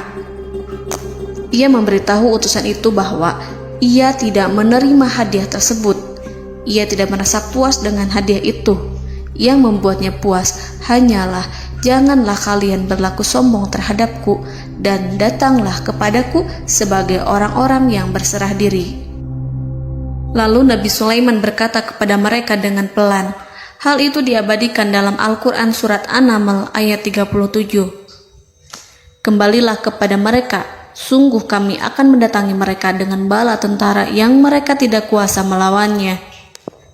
S1: Ia memberitahu utusan itu bahwa ia tidak menerima hadiah tersebut. Ia tidak merasa puas dengan hadiah itu. Yang membuatnya puas hanyalah, "Janganlah kalian berlaku sombong terhadapku dan datanglah kepadaku sebagai orang-orang yang berserah diri." Lalu Nabi Sulaiman berkata kepada mereka dengan pelan. Hal itu diabadikan dalam Al-Quran surat An-Naml ayat 37. "Kembalilah kepada mereka, sungguh kami akan mendatangi mereka dengan bala tentara yang mereka tidak kuasa melawannya.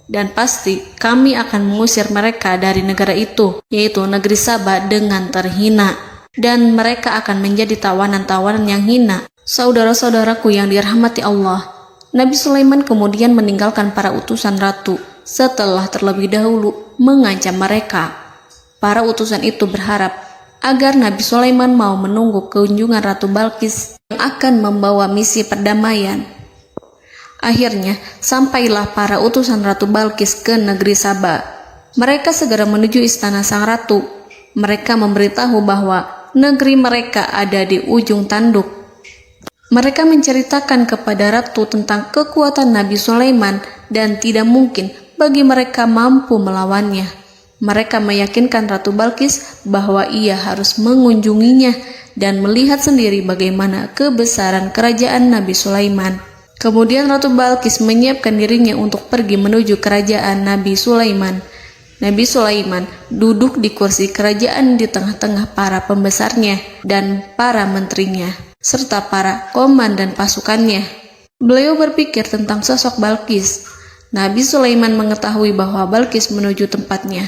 S1: Dan pasti kami akan mengusir mereka dari negara itu, yaitu negeri Saba, dengan terhina. Dan mereka akan menjadi tawanan-tawanan yang hina." Saudara-saudaraku yang dirahmati Allah, Nabi Sulaiman kemudian meninggalkan para utusan ratu setelah terlebih dahulu mengancam mereka. Para utusan itu berharap agar Nabi Sulaiman mau menunggu kunjungan Ratu Balkis yang akan membawa misi perdamaian. Akhirnya, sampailah para utusan Ratu Balkis ke negeri Saba. Mereka segera menuju istana sang ratu. Mereka memberitahu bahwa negeri mereka ada di ujung tanduk. Mereka menceritakan kepada ratu tentang kekuatan Nabi Sulaiman dan tidak mungkin bagi mereka mampu melawannya. Mereka meyakinkan Ratu Balkis bahwa ia harus mengunjunginya dan melihat sendiri bagaimana kebesaran kerajaan Nabi Sulaiman. Kemudian Ratu Balkis menyiapkan dirinya untuk pergi menuju kerajaan Nabi Sulaiman. Nabi Sulaiman duduk di kursi kerajaan di tengah-tengah para pembesarnya dan para menterinya, serta para komandan pasukannya. Beliau berpikir tentang sosok Balkis. Nabi Sulaiman mengetahui bahwa Balkis menuju tempatnya.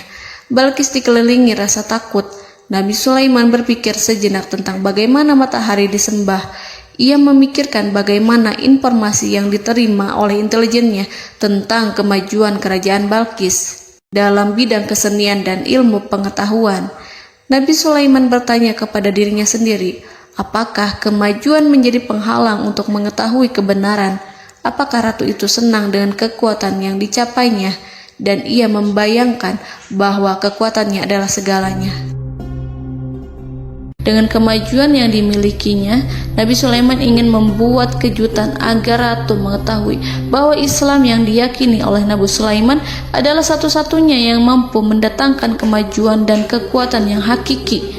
S1: Balkis dikelilingi rasa takut. Nabi Sulaiman berpikir sejenak tentang bagaimana matahari disembah. Ia memikirkan bagaimana informasi yang diterima oleh intelijennya tentang kemajuan kerajaan Balkis dalam bidang kesenian dan ilmu pengetahuan. Nabi Sulaiman bertanya kepada dirinya sendiri, apakah kemajuan menjadi penghalang untuk mengetahui kebenaran? Apakah ratu itu senang dengan kekuatan yang dicapainya? Dan ia membayangkan bahwa kekuatannya adalah segalanya. Dengan kemajuan yang dimilikinya, Nabi Sulaiman ingin membuat kejutan agar ratu mengetahui bahwa Islam yang diyakini oleh Nabi Sulaiman adalah satu-satunya yang mampu mendatangkan kemajuan dan kekuatan yang hakiki,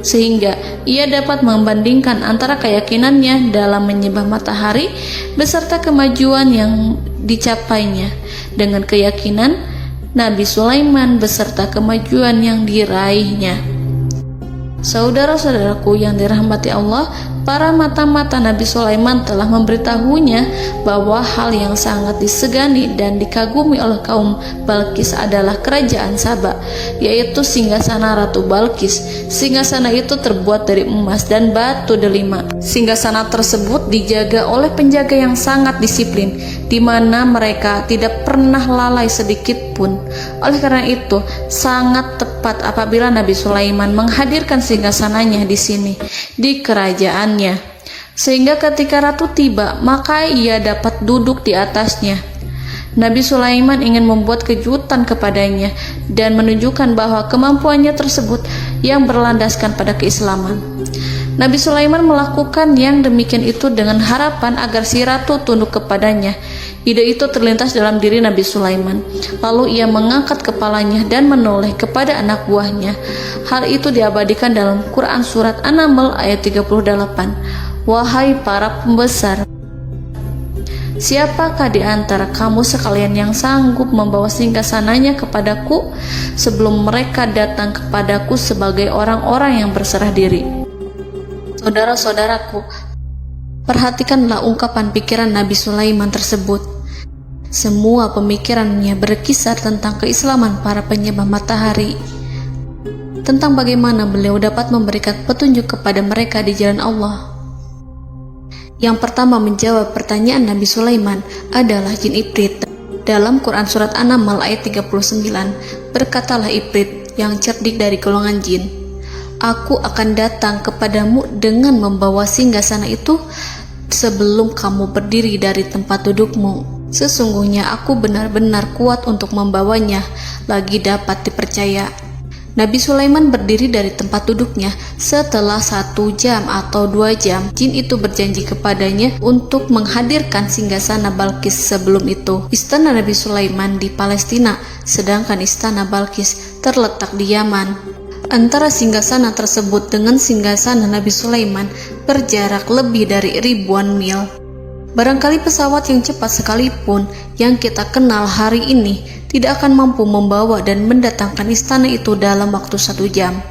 S1: sehingga ia dapat membandingkan antara keyakinannya dalam menyembah matahari beserta kemajuan yang dicapainya dengan keyakinan Nabi Sulaiman beserta kemajuan yang diraihnya. Saudara-saudaraku yang dirahmati Allah, para mata-mata Nabi Sulaiman telah memberitahunya bahwa hal yang sangat disegani dan dikagumi oleh kaum Balkis adalah kerajaan Saba, yaitu singgasana Ratu Balkis. Singgasana itu terbuat dari emas dan batu delima. Singgasana tersebut dijaga oleh penjaga yang sangat disiplin, di mana mereka tidak pernah lalai sedikit pun. Oleh karena itu, sangat tepat apabila Nabi Sulaiman menghadirkan singgasananya di sini, di kerajaannya, sehingga ketika ratu tiba, maka ia dapat duduk di atasnya. Nabi Sulaiman ingin membuat kejutan kepadanya dan menunjukkan bahwa kemampuannya tersebut yang berlandaskan pada keislaman. Nabi Sulaiman melakukan yang demikian itu dengan harapan agar si ratu tunduk kepadanya. Ide itu terlintas dalam diri Nabi Sulaiman. Lalu ia mengangkat kepalanya dan menoleh kepada anak buahnya. Hal itu diabadikan dalam Quran surat An-Naml ayat 38. Wahai para pembesar, Siapakah di antara kamu sekalian yang sanggup membawa singgasananya kepadaku sebelum mereka datang kepadaku sebagai orang-orang yang berserah diri? Saudara-saudaraku, perhatikanlah ungkapan pikiran Nabi Sulaiman tersebut. Semua pemikirannya berkisar tentang keislaman para penyembah matahari, tentang bagaimana beliau dapat memberikan petunjuk kepada mereka di jalan Allah. Yang pertama menjawab pertanyaan Nabi Sulaiman adalah jin Ifrit. Dalam Quran Surat An-Naml ayat 39, berkatalah Ifrit yang cerdik dari golongan jin, "Aku akan datang kepadamu dengan membawa singgasana itu sebelum kamu berdiri dari tempat dudukmu. Sesungguhnya aku benar-benar kuat untuk membawanya, lagi dapat dipercaya." Nabi Sulaiman berdiri dari tempat duduknya. Setelah 1 jam atau 2 jam, jin itu berjanji kepadanya untuk menghadirkan singgasana Balkis. Sebelum itu, istana Nabi Sulaiman di Palestina, sedangkan istana Balkis terletak di Yaman. Antara singgasana tersebut dengan singgasana Nabi Sulaiman berjarak lebih dari ribuan mil. Barangkali pesawat yang cepat sekalipun yang kita kenal hari ini tidak akan mampu membawa dan mendatangkan istana itu dalam waktu 1 jam.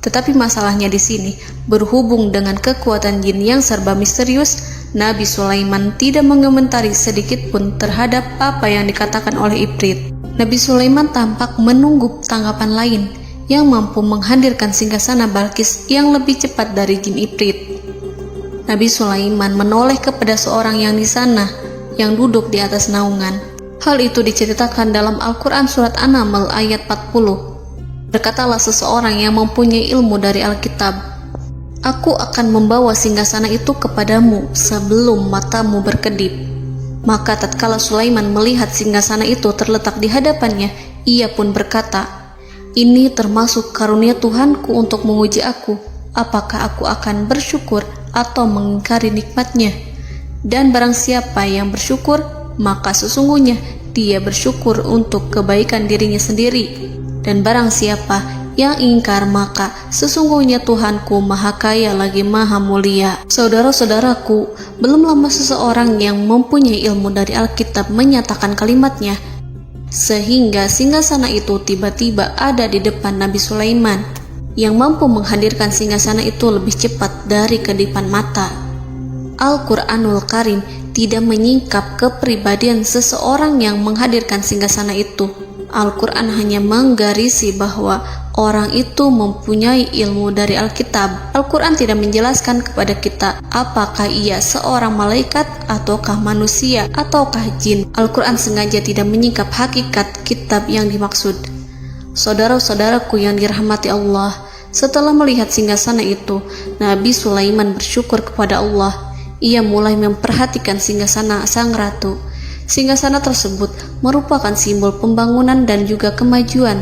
S1: Tetapi masalahnya di sini, berhubung dengan kekuatan jin yang serba misterius, Nabi Sulaiman tidak mengomentari sedikit pun terhadap apa yang dikatakan oleh Ifrit. Nabi Sulaiman tampak menunggu tanggapan lain yang mampu menghadirkan singgasana Balkis yang lebih cepat dari jin Ifrit. Nabi Sulaiman menoleh kepada seorang yang di sana, yang duduk di atas naungan. Hal itu diceritakan dalam Al-Quran Surat An-Naml ayat 40. Berkatalah seseorang yang mempunyai ilmu dari Alkitab, "Aku akan membawa singgasana itu kepadamu sebelum matamu berkedip." Maka tatkala Sulaiman melihat singgasana itu terletak di hadapannya, ia pun berkata, "Ini termasuk karunia Tuhanku untuk menguji aku. Apakah aku akan bersyukur atau mengingkari nikmatnya? Dan barang siapa yang bersyukur, maka sesungguhnya dia bersyukur untuk kebaikan dirinya sendiri. Dan barang siapa yang ingkar, maka sesungguhnya Tuhanku Maha Kaya lagi Maha Mulia." Saudara-saudaraku, belum lama seseorang yang mempunyai ilmu dari Alkitab menyatakan kalimatnya, sehingga singgasana itu tiba-tiba ada di depan Nabi Sulaiman, yang mampu menghadirkan singgasana itu lebih cepat dari kedipan mata. Al-Quranul Karim tidak menyingkap kepribadian seseorang yang menghadirkan singgasana itu. Al-Quran hanya menggarisi bahwa orang itu mempunyai ilmu dari Alkitab. Al-Quran tidak menjelaskan kepada kita apakah ia seorang malaikat, ataukah manusia, ataukah jin. Al-Quran sengaja tidak menyingkap hakikat kitab yang dimaksud. Saudara-saudaraku yang dirahmati Allah, setelah melihat singgasana itu, Nabi Sulaiman bersyukur kepada Allah. Ia mulai memperhatikan singgasana sang ratu. Singgasana tersebut merupakan simbol pembangunan dan juga kemajuan,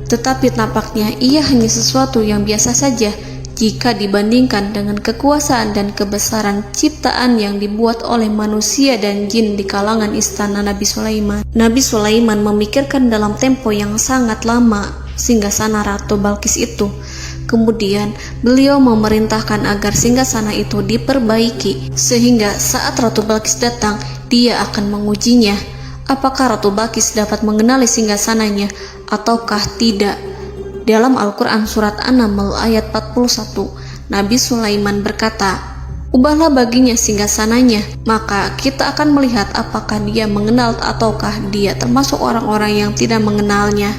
S1: tetapi nampaknya ia hanya sesuatu yang biasa saja jika dibandingkan dengan kekuasaan dan kebesaran ciptaan yang dibuat oleh manusia dan jin di kalangan istana Nabi Sulaiman. Nabi Sulaiman memikirkan dalam tempo yang sangat lama singgasana Ratu Balkis itu. Kemudian beliau memerintahkan agar singgasana itu diperbaiki, sehingga saat Ratu Balkis datang, dia akan mengujinya. Apakah Ratu Balkis dapat mengenali singgasananya ataukah tidak? Dalam Al-Quran Surat An-Naml ayat 41, Nabi Sulaiman berkata, "Ubahlah baginya singgasananya, maka kita akan melihat apakah dia mengenal ataukah dia termasuk orang-orang yang tidak mengenalnya."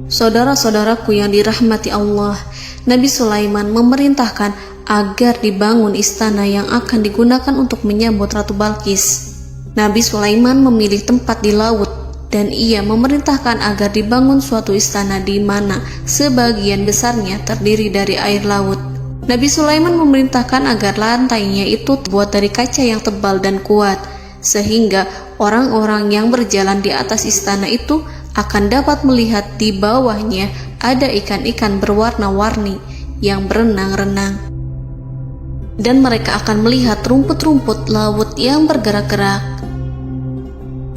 S1: Saudara-saudaraku yang dirahmati Allah, Nabi Sulaiman memerintahkan agar dibangun istana yang akan digunakan untuk menyambut Ratu Balkis. Nabi Sulaiman memilih tempat di laut, dan ia memerintahkan agar dibangun suatu istana di mana sebagian besarnya terdiri dari air laut. Nabi Sulaiman memerintahkan agar lantainya itu terbuat dari kaca yang tebal dan kuat, sehingga orang-orang yang berjalan di atas istana itu akan dapat melihat di bawahnya ada ikan-ikan berwarna-warni yang berenang-renang. Dan mereka akan melihat rumput-rumput laut yang bergerak-gerak.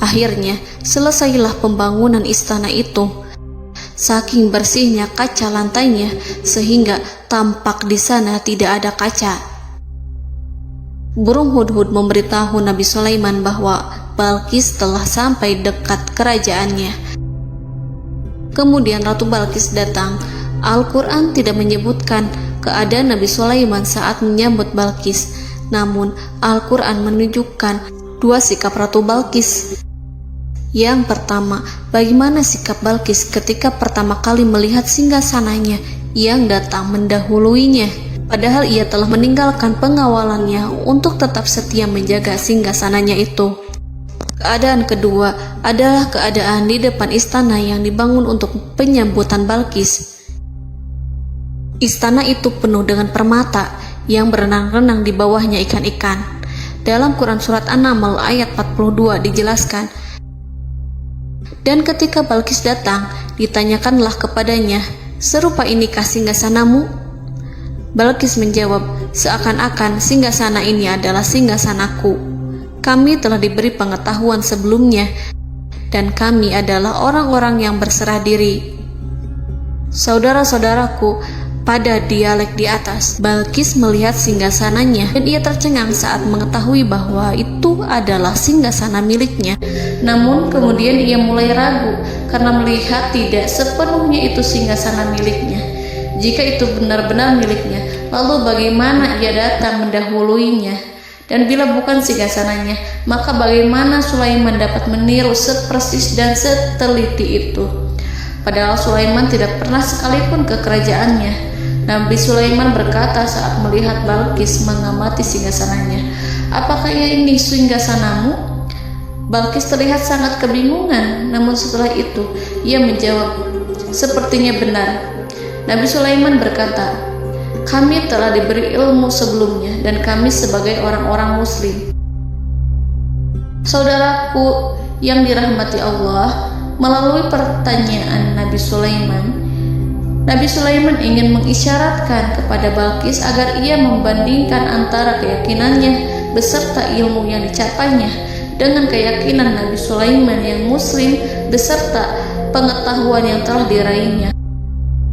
S1: Akhirnya, selesailah pembangunan istana itu. Saking bersihnya kaca lantainya, sehingga tampak di sana tidak ada kaca. burung hudhud memberitahu Nabi Sulaiman bahwa Balkis telah sampai dekat kerajaannya. Kemudian Ratu Balkis datang. Al-Quran tidak menyebutkan keadaan Nabi Sulaiman saat menyambut Balkis, namun Al-Quran menunjukkan dua sikap Ratu Balkis. Yang pertama, bagaimana sikap Balkis ketika pertama kali melihat singgasananya yang datang mendahuluinya, padahal ia telah meninggalkan pengawalannya untuk tetap setia menjaga singgasananya itu. Keadaan kedua adalah keadaan di depan istana yang dibangun untuk penyambutan Balkis. Istana itu penuh dengan permata yang berenang-renang di bawahnya ikan-ikan. Dalam Quran Surat An-Naml ayat 42 dijelaskan, dan ketika Balkis datang, ditanyakanlah kepadanya, serupa inikah singgasanamu? Balkis menjawab, seakan-akan singgasana ini adalah singgasanaku. Kami telah diberi pengetahuan sebelumnya, dan kami adalah orang-orang yang berserah diri. Saudara-saudaraku, pada dialek di atas, Balkis melihat singgasananya dan ia tercengang saat mengetahui bahwa itu adalah singgasana miliknya. Namun kemudian ia mulai ragu karena melihat tidak sepenuhnya itu singgasana miliknya. Jika itu benar-benar miliknya, lalu bagaimana ia datang mendahuluinya? Dan bila bukan singgasananya, maka bagaimana Sulaiman dapat meniru sepersis dan seteliti itu? Padahal Sulaiman tidak pernah sekalipun ke kerajaannya. Nabi Sulaiman berkata saat melihat Balkis mengamati singgasananya, apakah ini singgasanamu? Balkis terlihat sangat kebingungan, namun setelah itu ia menjawab, sepertinya benar. Nabi Sulaiman berkata, kami telah diberi ilmu sebelumnya dan kami sebagai orang-orang muslim. Saudaraku yang dirahmati Allah, melalui pertanyaan Nabi Sulaiman ingin mengisyaratkan kepada Balkis agar ia membandingkan antara keyakinannya beserta ilmu yang dicapainya dengan keyakinan Nabi Sulaiman yang muslim beserta pengetahuan yang telah diraihnya.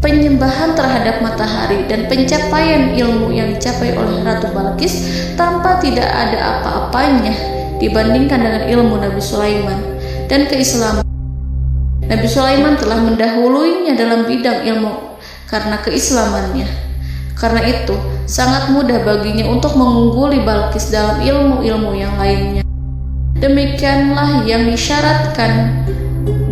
S1: Penyembahan terhadap matahari dan pencapaian ilmu yang dicapai oleh Ratu Balkis tanpa tidak ada apa-apanya dibandingkan dengan ilmu Nabi Sulaiman dan keislaman. Nabi Sulaiman telah mendahuluinya dalam bidang ilmu karena keislamannya. Karena itu, sangat mudah baginya untuk mengungguli Balkis dalam ilmu-ilmu yang lainnya. Demikianlah yang disyaratkan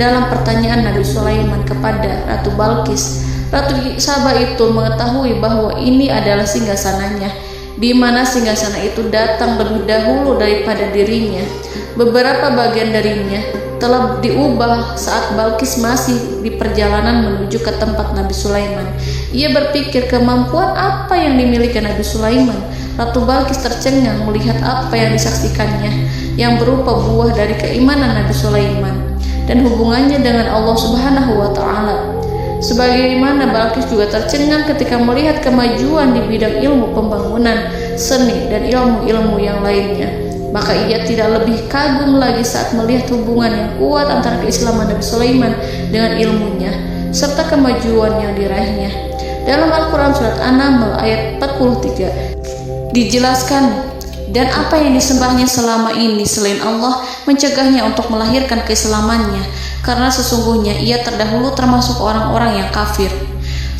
S1: dalam pertanyaan Nabi Sulaiman kepada Ratu Balkis. Ratu Saba itu mengetahui bahwa ini adalah singgasananya, di mana singgasana itu datang lebih dahulu daripada dirinya. Beberapa bagian darinya telah diubah saat Balkis masih di perjalanan menuju ke tempat Nabi Sulaiman. Ia berpikir kemampuan apa yang dimiliki Nabi Sulaiman. Ratu Balkis tercengang melihat apa yang disaksikannya, yang berupa buah dari keimanan Nabi Sulaiman dan hubungannya dengan Allah Subhanahu wa Ta'ala. Sebagaimana Balkis juga tercengang ketika melihat kemajuan di bidang ilmu pembangunan, seni, dan ilmu-ilmu yang lainnya. Maka ia tidak lebih kagum lagi saat melihat hubungan yang kuat antara keislaman Nabi Sulaiman dengan ilmunya, serta kemajuan yang diraihnya. Dalam Al-Quran Surat An-Naml ayat 43 dijelaskan, dan apa yang disembahnya selama ini selain Allah mencegahnya untuk melahirkan keislamannya, karena sesungguhnya ia terdahulu termasuk orang-orang yang kafir.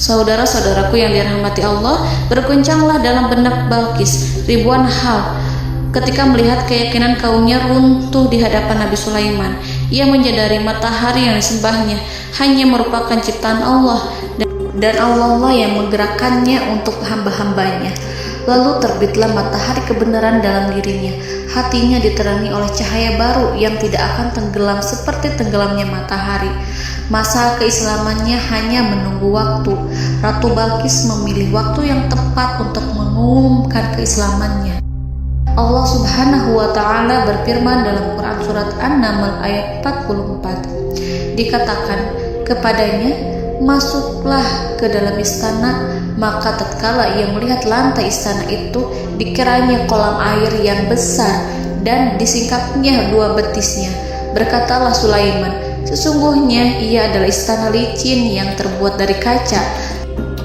S1: Saudara-saudaraku yang dirahmati Allah, berguncanglah dalam benak Balkis ribuan hal ketika melihat keyakinan kaumnya runtuh di hadapan Nabi Sulaiman. Ia menyadari matahari yang disembahnya hanya merupakan ciptaan Allah, dan Allah lah yang menggerakkannya untuk hamba-hambanya. Lalu terbitlah matahari kebenaran dalam dirinya. Hatinya diterangi oleh cahaya baru yang tidak akan tenggelam seperti tenggelamnya matahari. Masa keislamannya hanya menunggu waktu. Ratu Balkis memilih waktu yang tepat untuk mengumumkan keislamannya. Allah Subhanahu wa Ta'ala berfirman dalam Quran Surat An-Naml ayat 44. Dikatakan kepadanya, masuklah ke dalam istana. Maka tatkala ia melihat lantai istana itu, dikiranya kolam air yang besar dan disingkapnya dua betisnya. Berkatalah Sulaiman, sesungguhnya ia adalah istana licin yang terbuat dari kaca.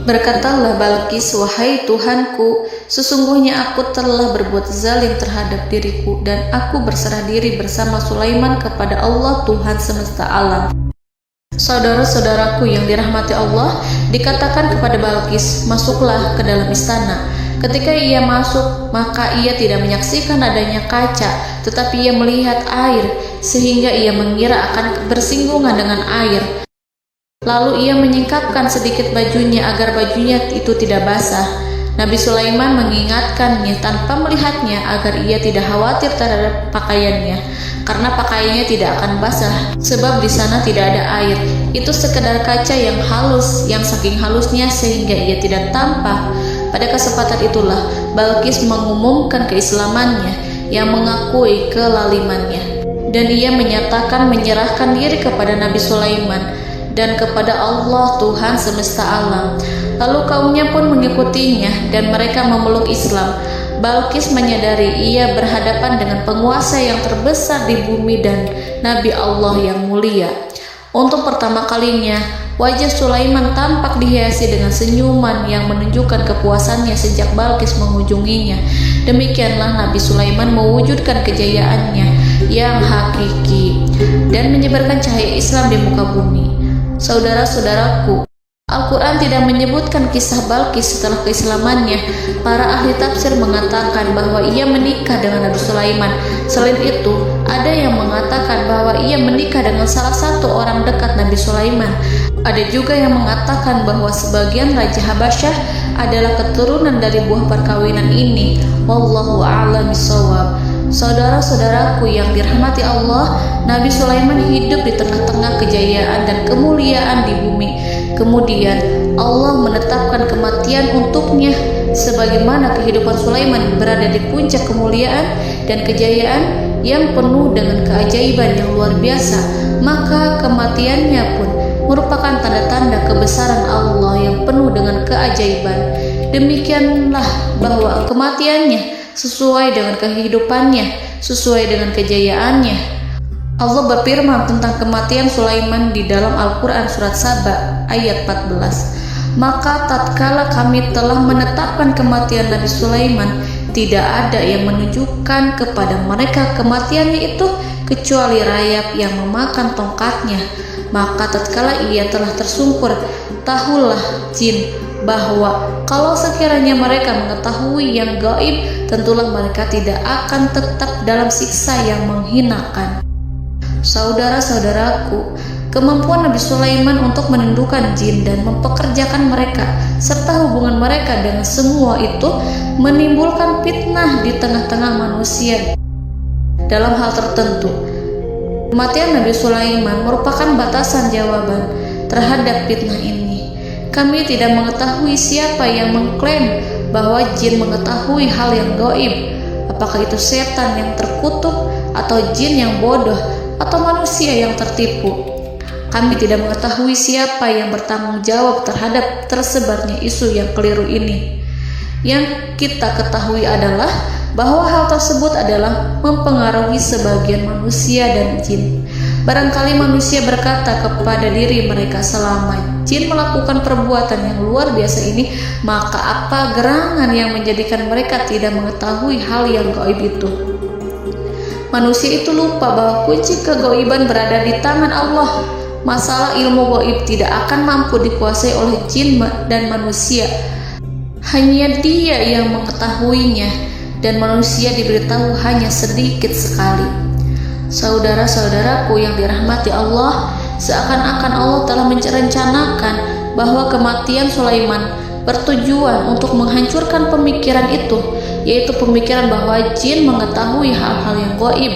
S1: Berkatalah Balqis, "Wahai Tuhanku, sesungguhnya aku telah berbuat zalim terhadap diriku dan aku berserah diri bersama Sulaiman kepada Allah Tuhan semesta alam." Saudara-saudaraku yang dirahmati Allah, dikatakan kepada Balqis, "Masuklah ke dalam istana." Ketika ia masuk, maka ia tidak menyaksikan adanya kaca, tetapi ia melihat air, sehingga ia mengira akan bersinggungan dengan air. Lalu ia menyingkapkan sedikit bajunya agar bajunya itu tidak basah. Nabi Sulaiman mengingatkannya tanpa melihatnya agar ia tidak khawatir terhadap pakaiannya, karena pakaiannya tidak akan basah, sebab di sana tidak ada air. Itu sekedar kaca yang halus, yang saking halusnya sehingga ia tidak tampak. Pada kesempatan itulah Balqis mengumumkan keislamannya, yang mengakui kelalimannya, dan ia menyatakan menyerahkan diri kepada Nabi Sulaiman dan kepada Allah Tuhan semesta alam. Lalu kaumnya pun mengikutinya dan mereka memeluk Islam. Balqis menyadari ia berhadapan dengan penguasa yang terbesar di bumi dan Nabi Allah yang mulia. Untuk pertama kalinya, wajah Sulaiman tampak dihiasi dengan senyuman yang menunjukkan kepuasannya sejak Balqis mengunjunginya. Demikianlah Nabi Sulaiman mewujudkan kejayaannya yang hakiki dan menyebarkan cahaya Islam di muka bumi. Saudara-saudaraku, Al-Quran tidak menyebutkan kisah Balqis setelah keislamannya. Para ahli tafsir mengatakan bahwa ia menikah dengan Nabi Sulaiman. Selain itu, ada yang mengatakan bahwa ia menikah dengan salah satu orang dekat Nabi Sulaiman. Ada juga yang mengatakan bahwa sebagian Raja Habasyah adalah keturunan dari buah perkawinan ini. Wallahu a'lam bishawab. Saudara-saudaraku yang dirahmati Allah, Nabi Sulaiman hidup di tengah-tengah kejayaan dan kemuliaan di bumi. Kemudian Allah menetapkan kematian untuknya, sebagaimana kehidupan Sulaiman berada di puncak kemuliaan dan kejayaan yang penuh dengan keajaiban yang luar biasa. Maka kematiannya pun merupakan tanda-tanda kebesaran Allah yang penuh dengan keajaiban. Demikianlah bahwa kematiannya sesuai dengan kehidupannya, sesuai dengan kejayaannya. Allah berfirman tentang kematian Sulaiman di dalam Al-Quran surat Saba ayat 14. "Maka tatkala kami telah menetapkan kematian Nabi Sulaiman, tidak ada yang menunjukkan kepada mereka kematiannya itu kecuali rayap yang memakan tongkatnya. Maka tatkala ia telah tersungkur, tahulah jin bahwa kalau sekiranya mereka mengetahui yang gaib, tentulah mereka tidak akan tetap dalam siksa yang menghinakan." Saudara-saudaraku, kemampuan Nabi Sulaiman untuk menundukkan jin dan mempekerjakan mereka serta hubungan mereka dengan semua itu menimbulkan fitnah di tengah-tengah manusia dalam hal tertentu. Kematian Nabi Sulaiman merupakan batasan jawaban terhadap fitnah ini. Kami tidak mengetahui siapa yang mengklaim bahwa jin mengetahui hal yang gaib. Apakah itu setan yang terkutuk, atau jin yang bodoh, atau manusia yang tertipu? Kami tidak mengetahui siapa yang bertanggung jawab terhadap tersebarnya isu yang keliru ini. Yang kita ketahui adalah bahwa hal tersebut adalah mempengaruhi sebagian manusia dan jin. Barangkali manusia berkata kepada diri mereka, selama jin melakukan perbuatan yang luar biasa ini, maka apa gerangan yang menjadikan mereka tidak mengetahui hal yang gaib itu? Manusia itu lupa bahwa kunci kegaiban berada di tangan Allah. Masalah ilmu gaib tidak akan mampu dikuasai oleh jin dan manusia. Hanya Dia yang mengetahuinya, dan manusia diberitahu hanya sedikit sekali. Saudara-saudaraku yang dirahmati Allah, seakan-akan Allah telah merencanakan bahwa kematian Sulaiman bertujuan untuk menghancurkan pemikiran itu, yaitu pemikiran bahwa jin mengetahui hal-hal yang gaib.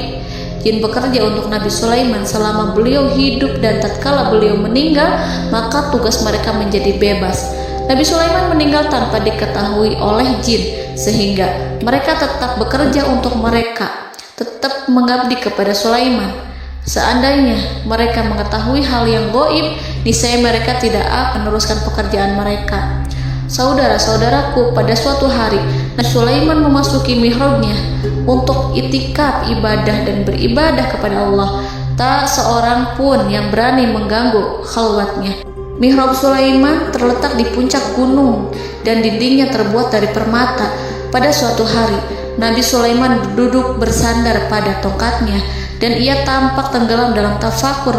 S1: Jin bekerja untuk Nabi Sulaiman selama beliau hidup, dan tatkala beliau meninggal, maka tugas mereka menjadi bebas. Nabi Sulaiman meninggal tanpa diketahui oleh jin, sehingga mereka tetap bekerja untuk mereka, tetap mengabdi kepada Sulaiman. Seandainya mereka mengetahui hal yang gaib, niscaya mereka tidak akan meneruskan pekerjaan mereka. Saudara-saudaraku, pada suatu hari Nabi Sulaiman memasuki mihrabnya untuk itikaf ibadah dan beribadah kepada Allah. Tak seorang pun yang berani mengganggu khalwatnya. Mihrab Sulaiman terletak di puncak gunung dan dindingnya terbuat dari permata. Pada suatu hari, Nabi Sulaiman duduk bersandar pada tongkatnya dan ia tampak tenggelam dalam tafakur.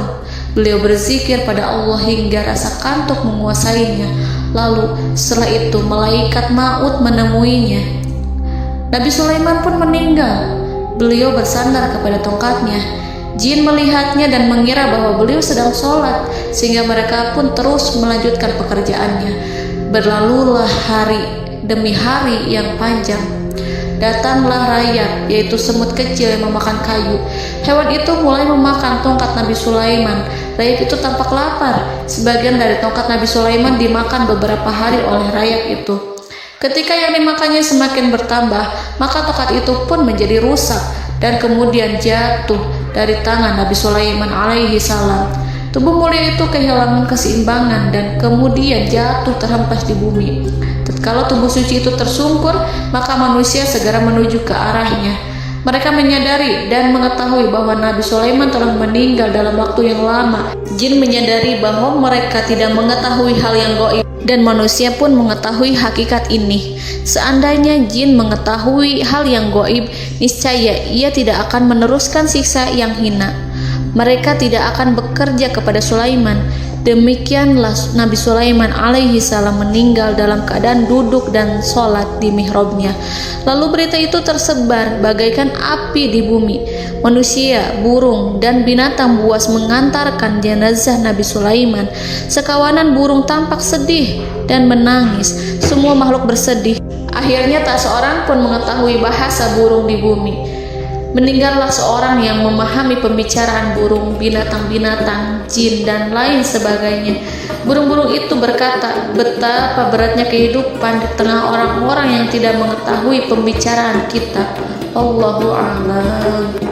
S1: Beliau berzikir pada Allah hingga rasa kantuk menguasainya. Lalu setelah itu malaikat maut menemuinya. Nabi Sulaiman pun meninggal. Beliau bersandar kepada tongkatnya. Jin melihatnya dan mengira bahwa beliau sedang sholat, sehingga mereka pun terus melanjutkan pekerjaannya. Berlalulah hari demi hari yang panjang. Datanglah rayap, yaitu semut kecil yang memakan kayu. Hewan itu mulai memakan tongkat Nabi Sulaiman. Rayap itu tampak lapar. Sebagian dari tongkat Nabi Sulaiman dimakan beberapa hari oleh rayap itu. Ketika yang dimakannya semakin bertambah, maka tongkat itu pun menjadi rusak dan kemudian jatuh dari tangan Nabi Sulaiman alaihi salam. Tubuh mulia itu kehilangan keseimbangan dan kemudian jatuh terhempas di bumi. Tatkala tubuh suci itu tersungkur, maka manusia segera menuju ke arahnya. Mereka menyadari dan mengetahui bahwa Nabi Sulaiman telah meninggal dalam waktu yang lama. Jin menyadari bahwa mereka tidak mengetahui hal yang gaib dan manusia pun mengetahui hakikat ini. Seandainya jin mengetahui hal yang gaib, niscaya ia tidak akan meneruskan siksa yang hina. Mereka tidak akan bekerja kepada Sulaiman. Demikianlah Nabi Sulaiman alaihi salam meninggal dalam keadaan duduk dan sholat di mihrabnya. Lalu berita itu tersebar bagaikan api di bumi. Manusia, burung, dan binatang buas mengantarkan jenazah Nabi Sulaiman. Sekawanan burung tampak sedih dan menangis. Semua makhluk bersedih. Akhirnya tak seorang pun mengetahui bahasa burung di bumi. Meninggallah seorang yang memahami pembicaraan burung, binatang-binatang, jin, dan lain sebagainya. Burung-burung itu berkata, betapa beratnya kehidupan di tengah orang-orang yang tidak mengetahui pembicaraan kita. Allahu a'lam.